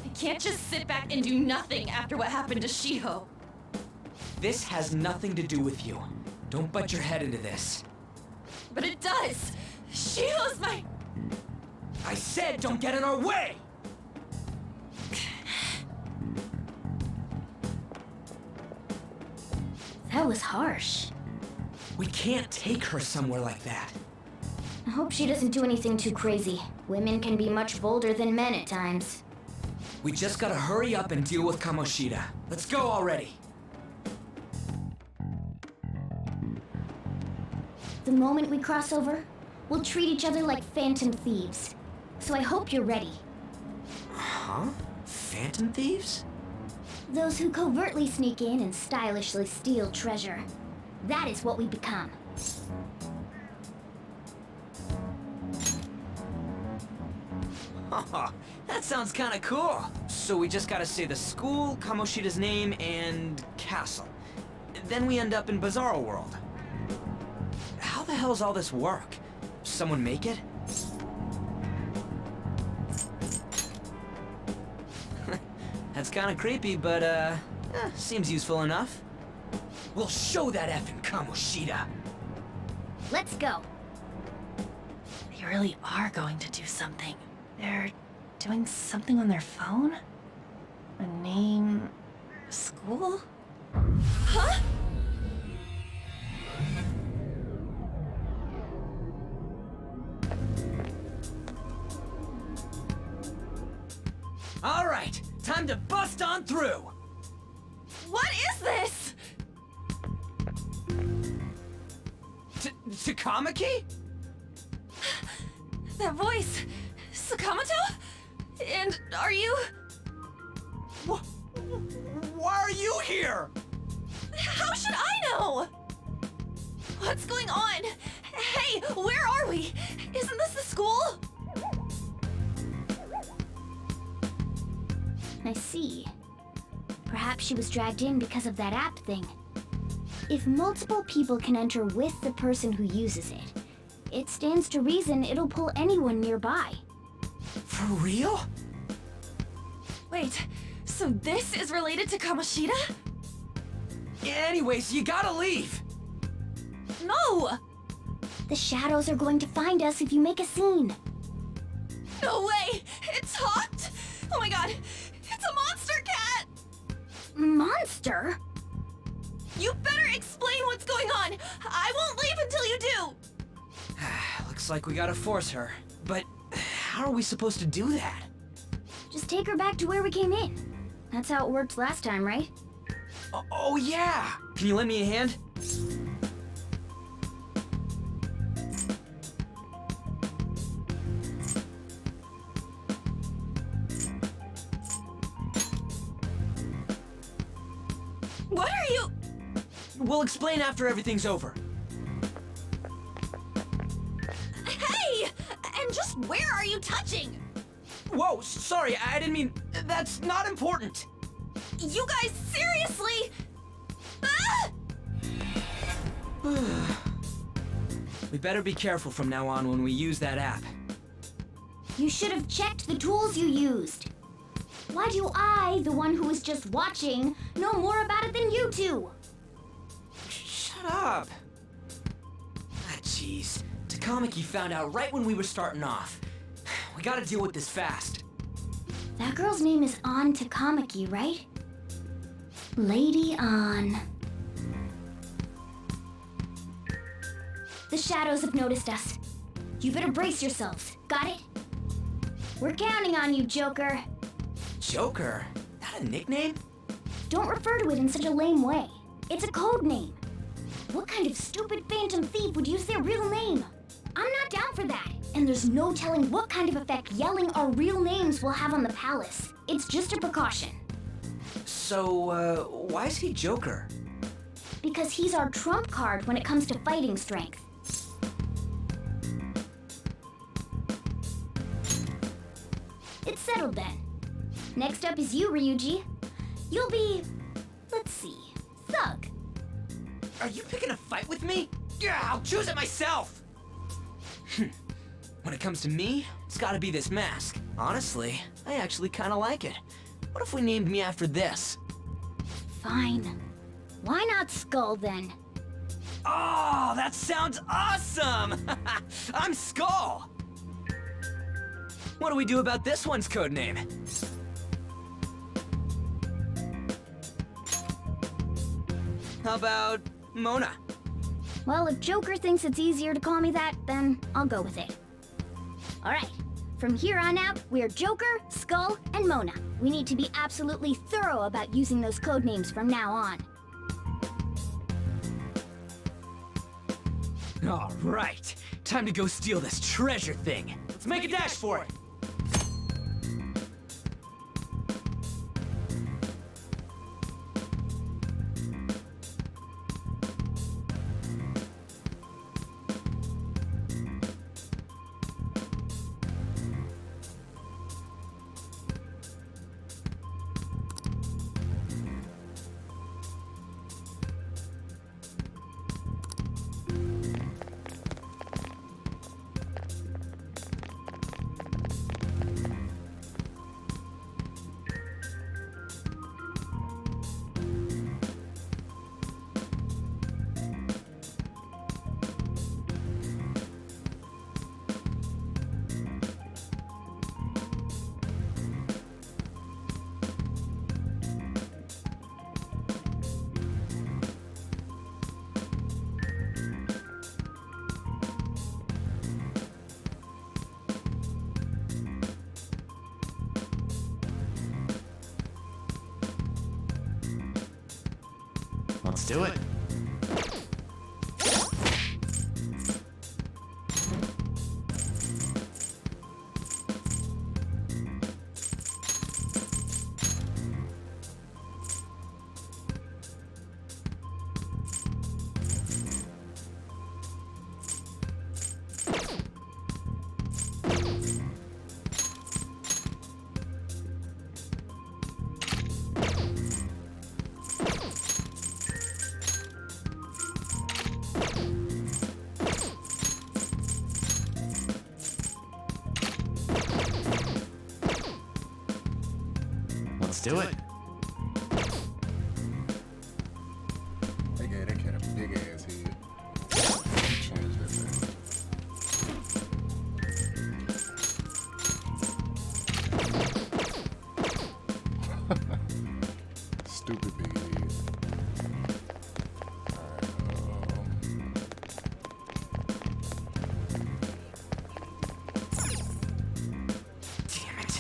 I can't just sit back and do nothing after what happened to Shiho. This has nothing to do with you. Don't butt your head into this. But it does! Shiho's my... I said don't get in our way! That was harsh. We can't take her somewhere like that. I hope she doesn't do anything too crazy. Women can be much bolder than men at times. We just gotta hurry up and deal with Kamoshida. Let's go already. The moment we cross over, we'll treat each other like phantom thieves. So I hope you're ready. Huh? Phantom thieves? Those who covertly sneak in and stylishly steal treasure. That is what we become. That sounds kinda cool. So we just gotta say the school, Kamoshida's name, and castle. Then we end up in Bizarro World. How the hell's all this work? Someone make it? That's kinda creepy, but seems useful enough. We'll show that effing Kamoshida! Let's go. They really are going to do something. They're doing something on their phone? A name... a school? Huh? Alright, time to bust on through! What is this? Takamaki? That voice... Sakamoto? And are you... Why are you here? How should I know? What's going on? Hey, where are we? Isn't this the school? I see. Perhaps she was dragged in because of that app thing. If multiple people can enter with the person who uses it, it stands to reason it'll pull anyone nearby. For real? Wait, so this is related to Kamoshida? Anyways, you gotta leave! No! The shadows are going to find us if you make a scene. No way! It talked? Oh my god! It's a monster cat! Monster? You better explain what's going on! I won't leave until you do! Looks like we gotta force her. But how are we supposed to do that? Just take her back to where we came in. That's how it worked last time, right? Oh yeah! Can you lend me a hand? What are you... We'll explain after everything's over. Hey! And just where are you touching? Whoa, sorry, I didn't mean... That's not important. You guys, seriously? Ah! We better be careful from now on when we use that app. You should have checked the tools you used. Why do I, the one who was just watching, know more about it than you two? Shut up. Ah, jeez. Takamaki found out right when we were starting off. We gotta deal with this fast. That girl's name is An Takamaki, right? Lady An. The shadows have noticed us. You better brace yourselves. Got it? We're counting on you, Joker. Joker? That a nickname? Don't refer to it in such a lame way. It's a code name. What kind of stupid phantom thief would use their real name? I'm not down for that. And there's no telling what kind of effect yelling our real names will have on the palace. It's just a precaution. So, why is he Joker? Because he's our trump card when it comes to fighting strength. It's settled then. Next up is you, Ryuji. You'll be... let's see... Thug. Are you picking a fight with me? Yeah, I'll choose it myself! When it comes to me, it's gotta be this mask. Honestly, I actually kinda like it. What if we named me after this? Fine. Why not Skull then? Oh, that sounds awesome! I'm Skull! What do we do about this one's codename? How about Mona? Well, if Joker thinks it's easier to call me that, then I'll go with it. Alright, from here on out, we're Joker, Skull, and Mona. We need to be absolutely thorough about using those codenames from now on. Alright, time to go steal this treasure thing. Let's make a dash for it! Let's do it. Let's do it. They gave that cat a big ass head. Change that thing. Stupid big head. Damn it.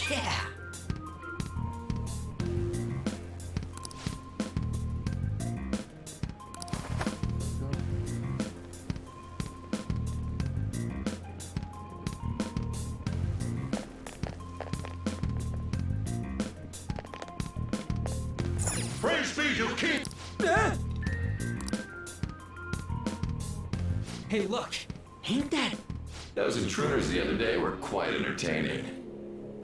Yeah. Praise be to King! Hey, look. Ain't that... Those intruders the other day were quite entertaining.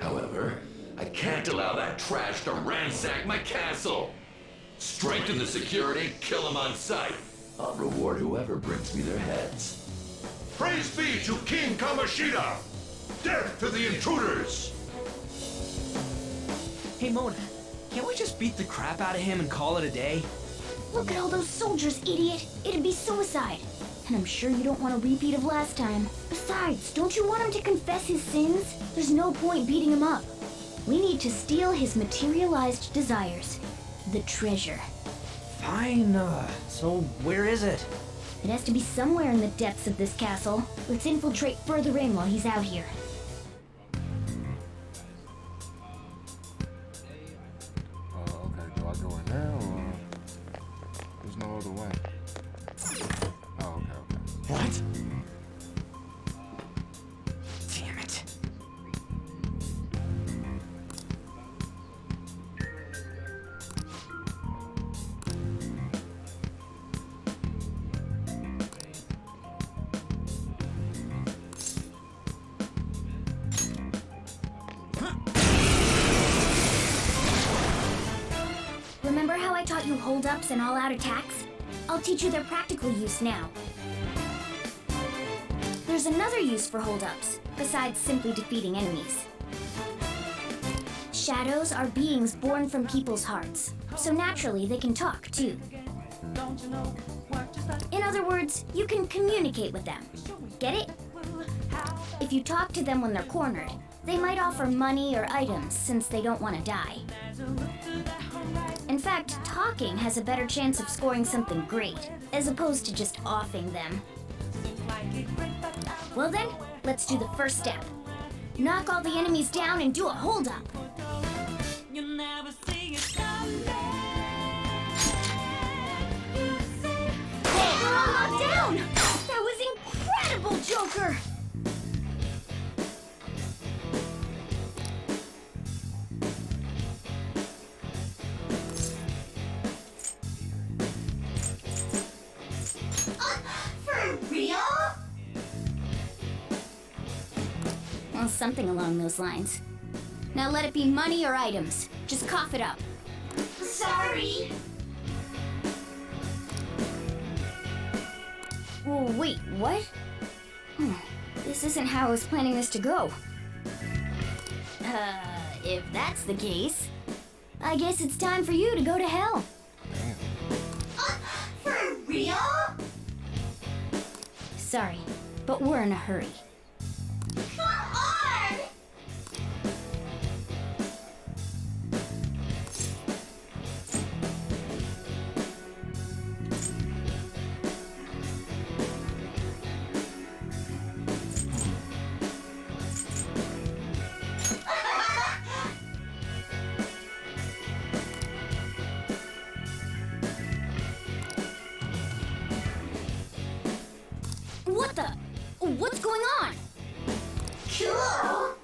However, I can't allow that trash to ransack my castle. Strengthen the security, kill them on sight. I'll reward whoever brings me their heads. Praise be to King Kamoshida! Death to the intruders! Hey, Mona. Can't we just beat the crap out of him and call it a day? Look at all those soldiers, idiot. It'd be suicide. And I'm sure you don't want a repeat of last time. Besides, don't you want him to confess his sins? There's no point beating him up. We need to steal his materialized desires. The treasure. Fine, so where is it? It has to be somewhere in the depths of this castle. Let's infiltrate further in while he's out here. Okay, do I go in there or there's no other way? Oh, okay. What? Damn it. Remember how I taught you hold-ups and all-out attacks? I'll teach you their practical use now. There's another use for hold-ups, besides simply defeating enemies. Shadows are beings born from people's hearts, so naturally they can talk, too. In other words, you can communicate with them. Get it? If you talk to them when they're cornered, they might offer money or items since they don't want to die. In fact, talking has a better chance of scoring something great, as opposed to just offing them. Well then, let's do the first step. Knock all the enemies down and do a hold-up. Hey, we're all locked down! That was incredible, Joker! For real? Well, something along those lines. Now let it be money or items. Just cough it up. Sorry. Whoa, wait, what? This isn't how I was planning this to go. If that's the case, I guess it's time for you to go to hell. For real? Sorry, but we're in a hurry. Come on! What the? What's going on? Cool!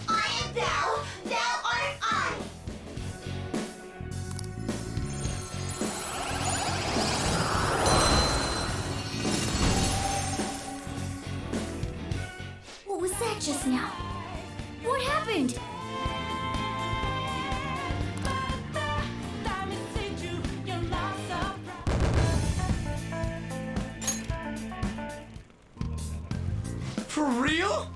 I am thou, thou art I! What was that just now? What happened? For real?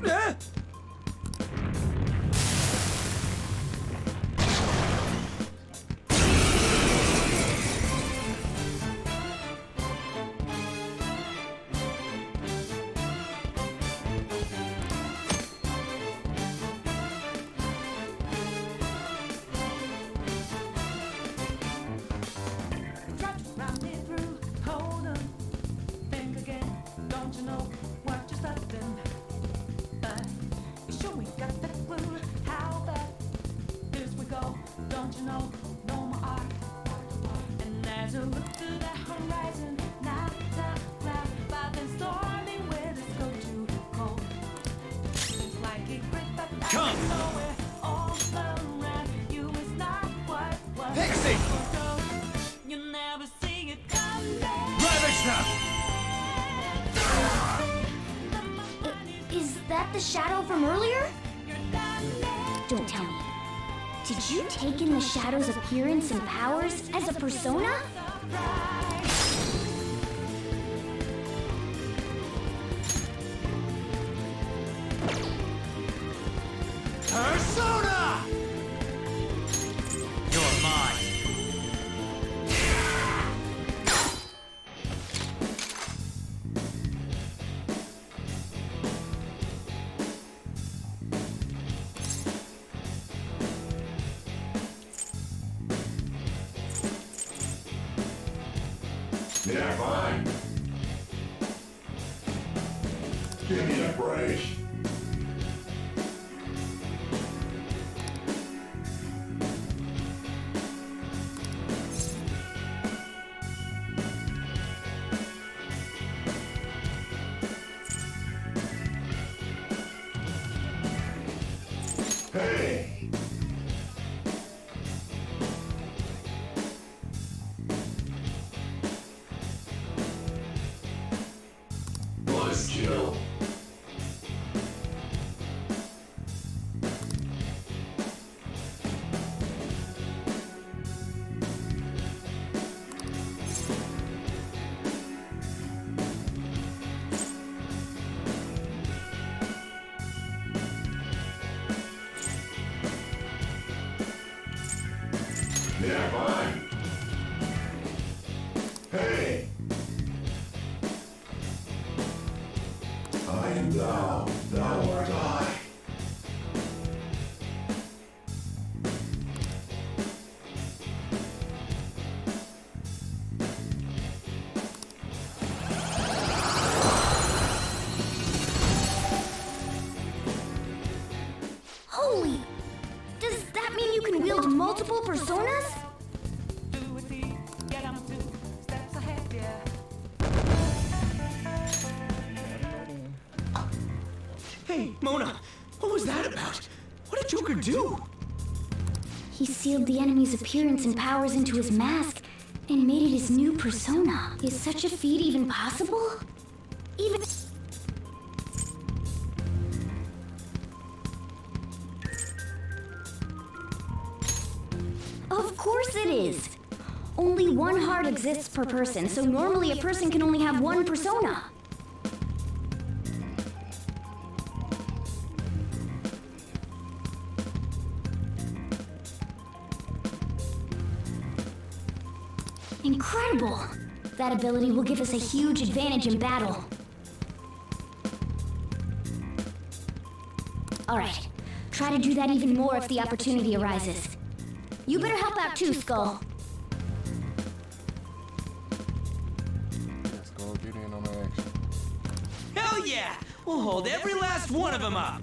Eh? Come! Pixie! Ravage them! Is that the shadow from earlier? Don't tell me. Did you take in the shadow's appearance and powers as a persona? Persona! You're mine. Yeah, fine. Give me a break. Hey! Nice kill. Yeah, fine. Hey! I am thou, thou art I. Holy! Does that mean you can wield multiple personas? Hey, Mona, what was that about? What did Joker do? He sealed the enemy's appearance and powers into his mask and made it his new persona. Is such a feat even possible? Even... Of course it is! Only one heart exists per person, so normally a person can only have one persona. Incredible! That ability will give us a huge advantage in battle. Alright, try to do that even more if the opportunity arises. You better help out too, Skull. Let's go get in on the action. Hell yeah! We'll hold every last one of them up!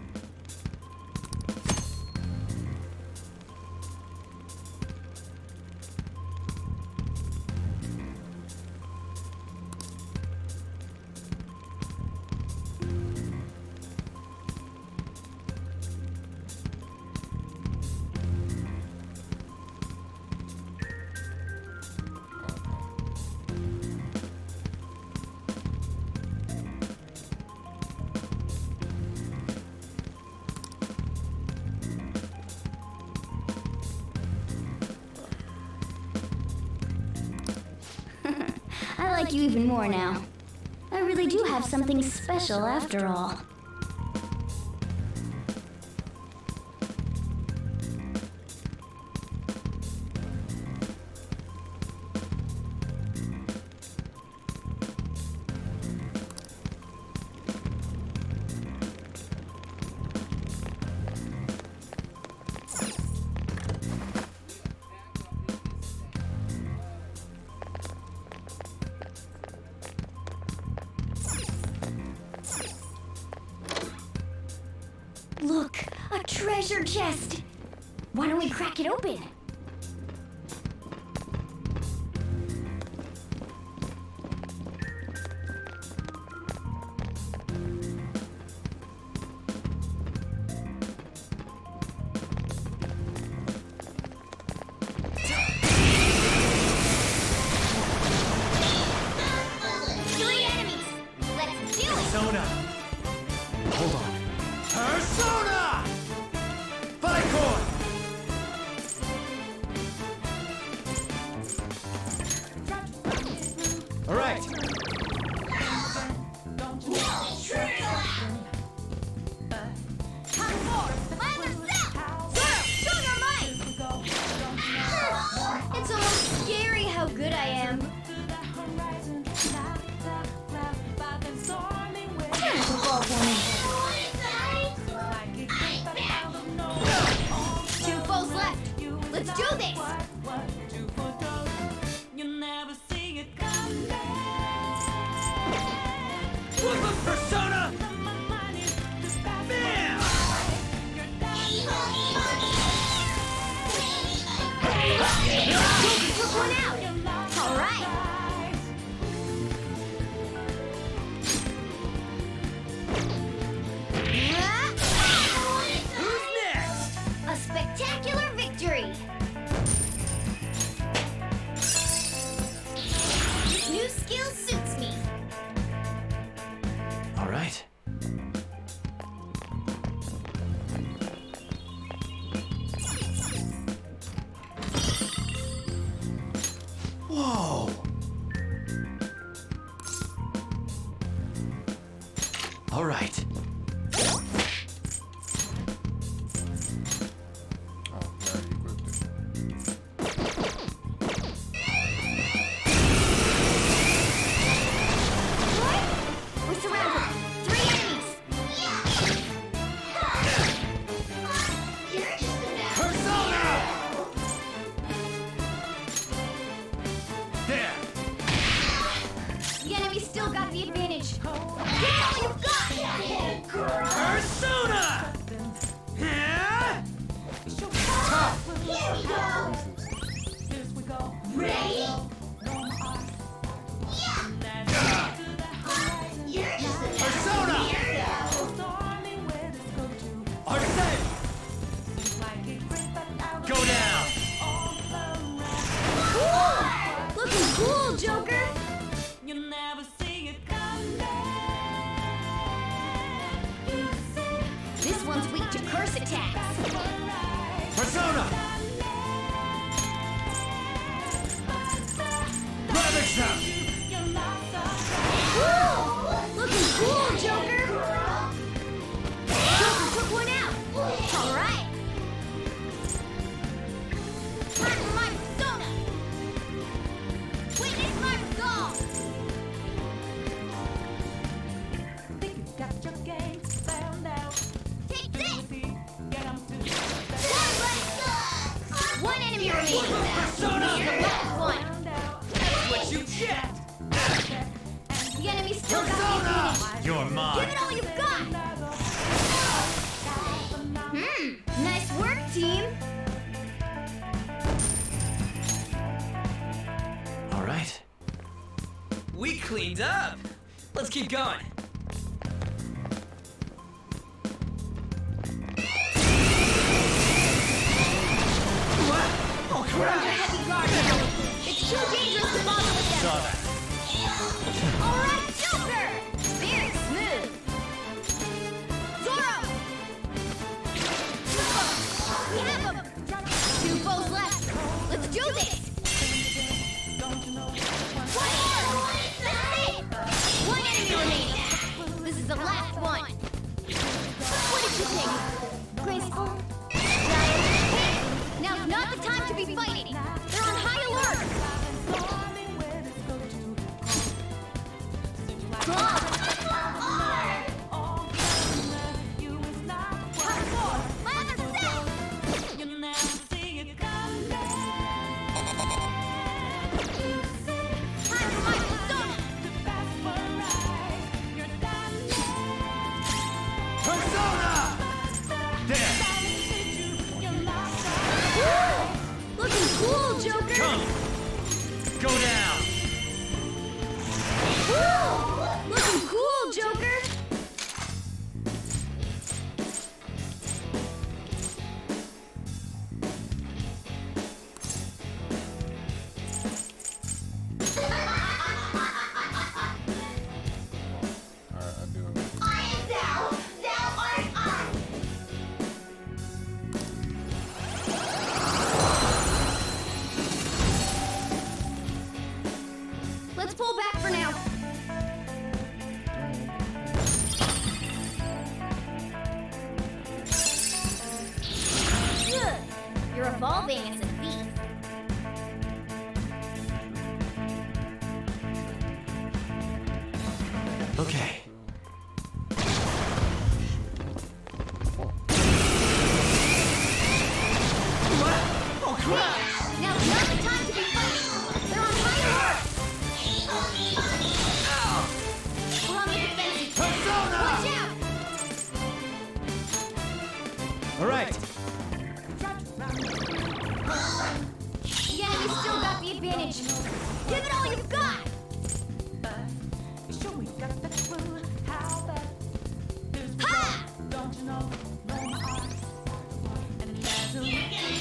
I like you even more now. I really do have something special after all. Look, a treasure chest! Why don't we crack it open? Three enemies! Let's do it! Persona! Hold on. Persona! Vicor! All right. Come forth! By yourself! Zoro, show your might! It's almost scary how good I am. Turn the ball for me. Two foes left! Let's do this! Whoop up, Persona! Bam! Took one out! Alright! Who's next? A spectacular victory! This new skill suits me. All right. Whoa! All right. Oh, now you equipped it. We're surrounded! Three enemies! You're just a Persona! There! Looking cool, Joker! Joker took one out! Alright! Time for my persona! Witness my resolve! Think you got your game found out. Take this! One enemy remaining! Persona! Here's the last one! That's what you get! The enemy still got the advantage! You're mine. Give it all you've got! Nice work, team! All right. We cleaned up. Let's keep going. What? Oh We're under crap! heavy guard now. It's too dangerous to bother with them! Saw that. Alright, Joker! Very smooth! Zoro! We have him! 2 foes left! Let's do this! One more! That's it! 1 enemy remaining! This is the last one! What did you think? Graceful? Giant? Now's not the time to be fighting! They're on high alert! Looking cool, Joker! Come! Go down! Looking cool, Joker! Alright, I do it. I am thou! Thou art I! Let's pull back for now. Ugh, you're evolving as a thief. Okay. Oh crap! Now's not the time to be fighting. They're on high alert. We're on the defensive. Watch out! All right. The enemy's still got the advantage. Give it all you've got. Ha!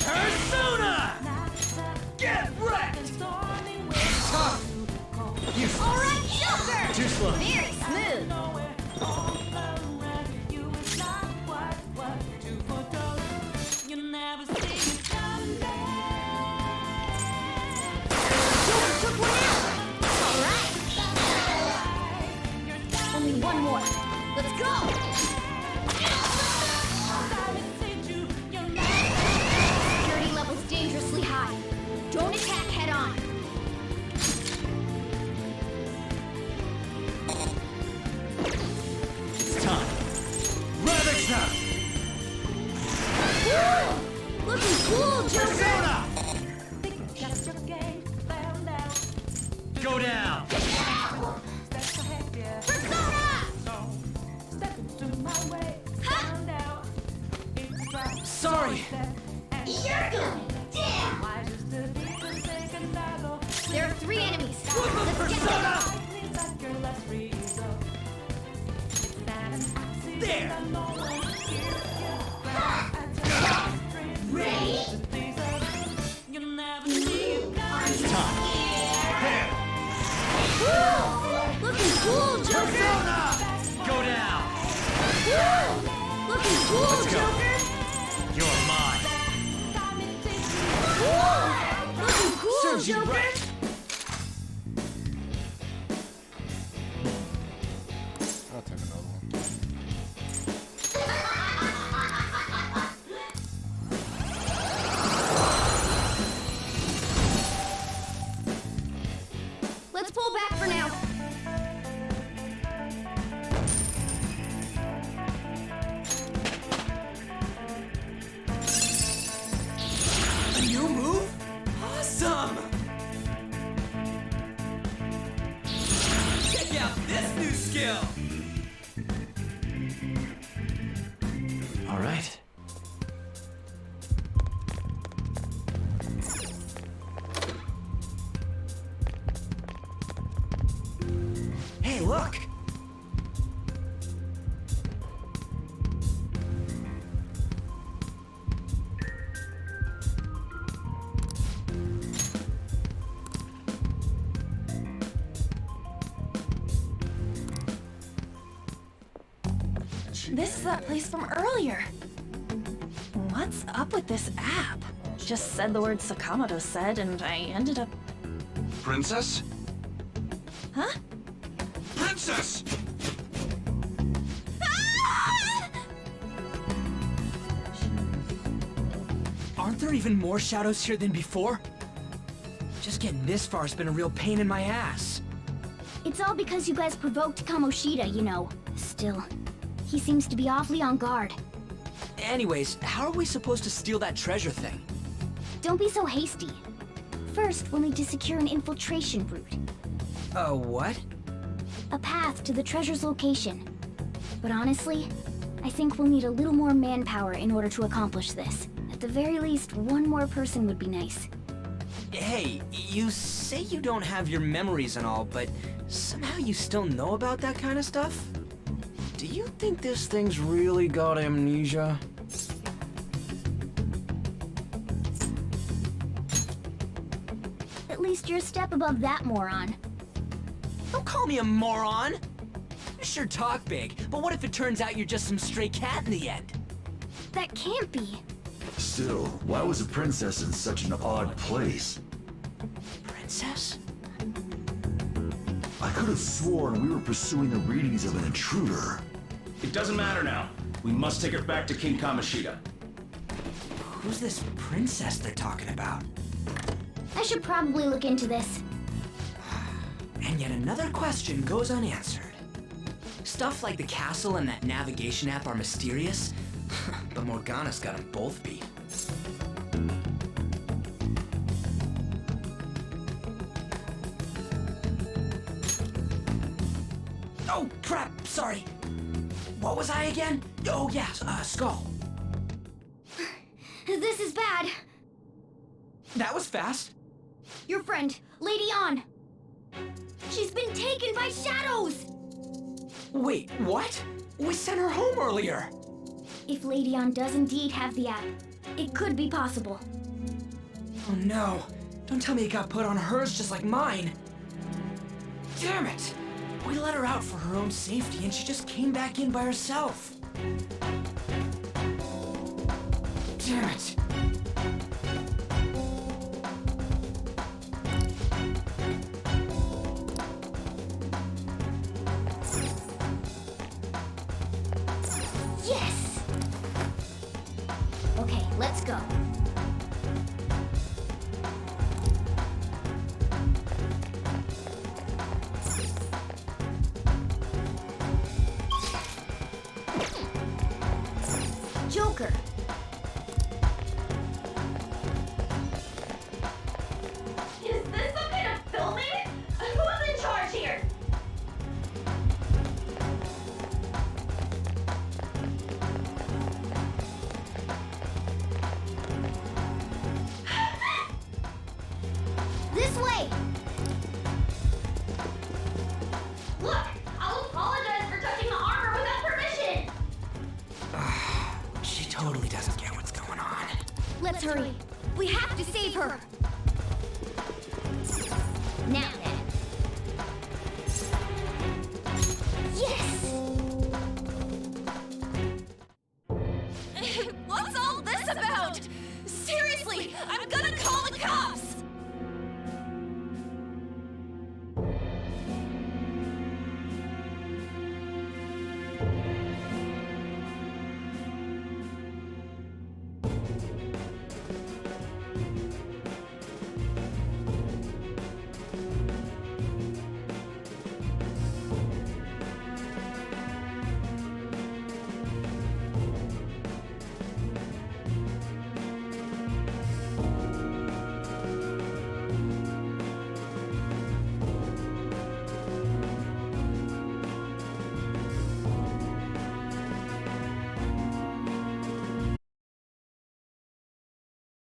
Persona! Get wrecked! All right, Joker. Too slow. Very smooth. Joker took one out. All right. Only one more. Let's go. Security level's dangerously high. Don't attack head on. It's time. Ravage them! Looking cool, Joker. Persona! Go down! Sorry! You're good. Damn. There are 3 enemies. Let's get them. There! Ready? It's time. There! Looking cool, Joker. Go down! Looking cool, Let's go. Joker. You're mine. Looking cool, Serves you Joker. right. Let's pull back for now. A new move? Awesome! Check out this new skill! All right. Hey, look! This is that place from earlier. What's up with this app? Just said the word Sakamoto said, and I ended up... Princess? Huh? Princess! Aren't there even more shadows here than before? Just getting this far has been a real pain in my ass. It's all because you guys provoked Kamoshida, you know. Still, he seems to be awfully on guard. Anyways, how are we supposed to steal that treasure thing? Don't be so hasty. First, we'll need to secure an infiltration route. What? A path to the treasure's location. But honestly, I think we'll need a little more manpower in order to accomplish this. At the very least, one more person would be nice. Hey, you say you don't have your memories and all, but somehow you still know about that kind of stuff? Do you think this thing's really got amnesia? At least you're a step above that, moron. Don't call me a moron! You sure talk big, but what if it turns out you're just some stray cat in the end? That can't be. Still, why was a princess in such an odd place? Princess? I could have sworn we were pursuing the readings of an intruder. It doesn't matter now. We must take her back to King Kamoshida. Who's this princess they're talking about? I should probably look into this. And yet another question goes unanswered. Stuff like the castle and that navigation app are mysterious, but Morgana's got them both beat. Oh, crap, sorry. What was I again? Oh, yes, Skull. This is bad. That was fast. Your friend, Lady An. She's been taken by shadows! Wait, what? We sent her home earlier. If Lady An does indeed have the app, it could be possible. Oh no, don't tell me it got put on hers just like mine. Damn it! We let her out for her own safety and she just came back in by herself. Damn it! Yes! Okay, let's go. Joker. Is this some kind of filming? Who's in charge here? This way!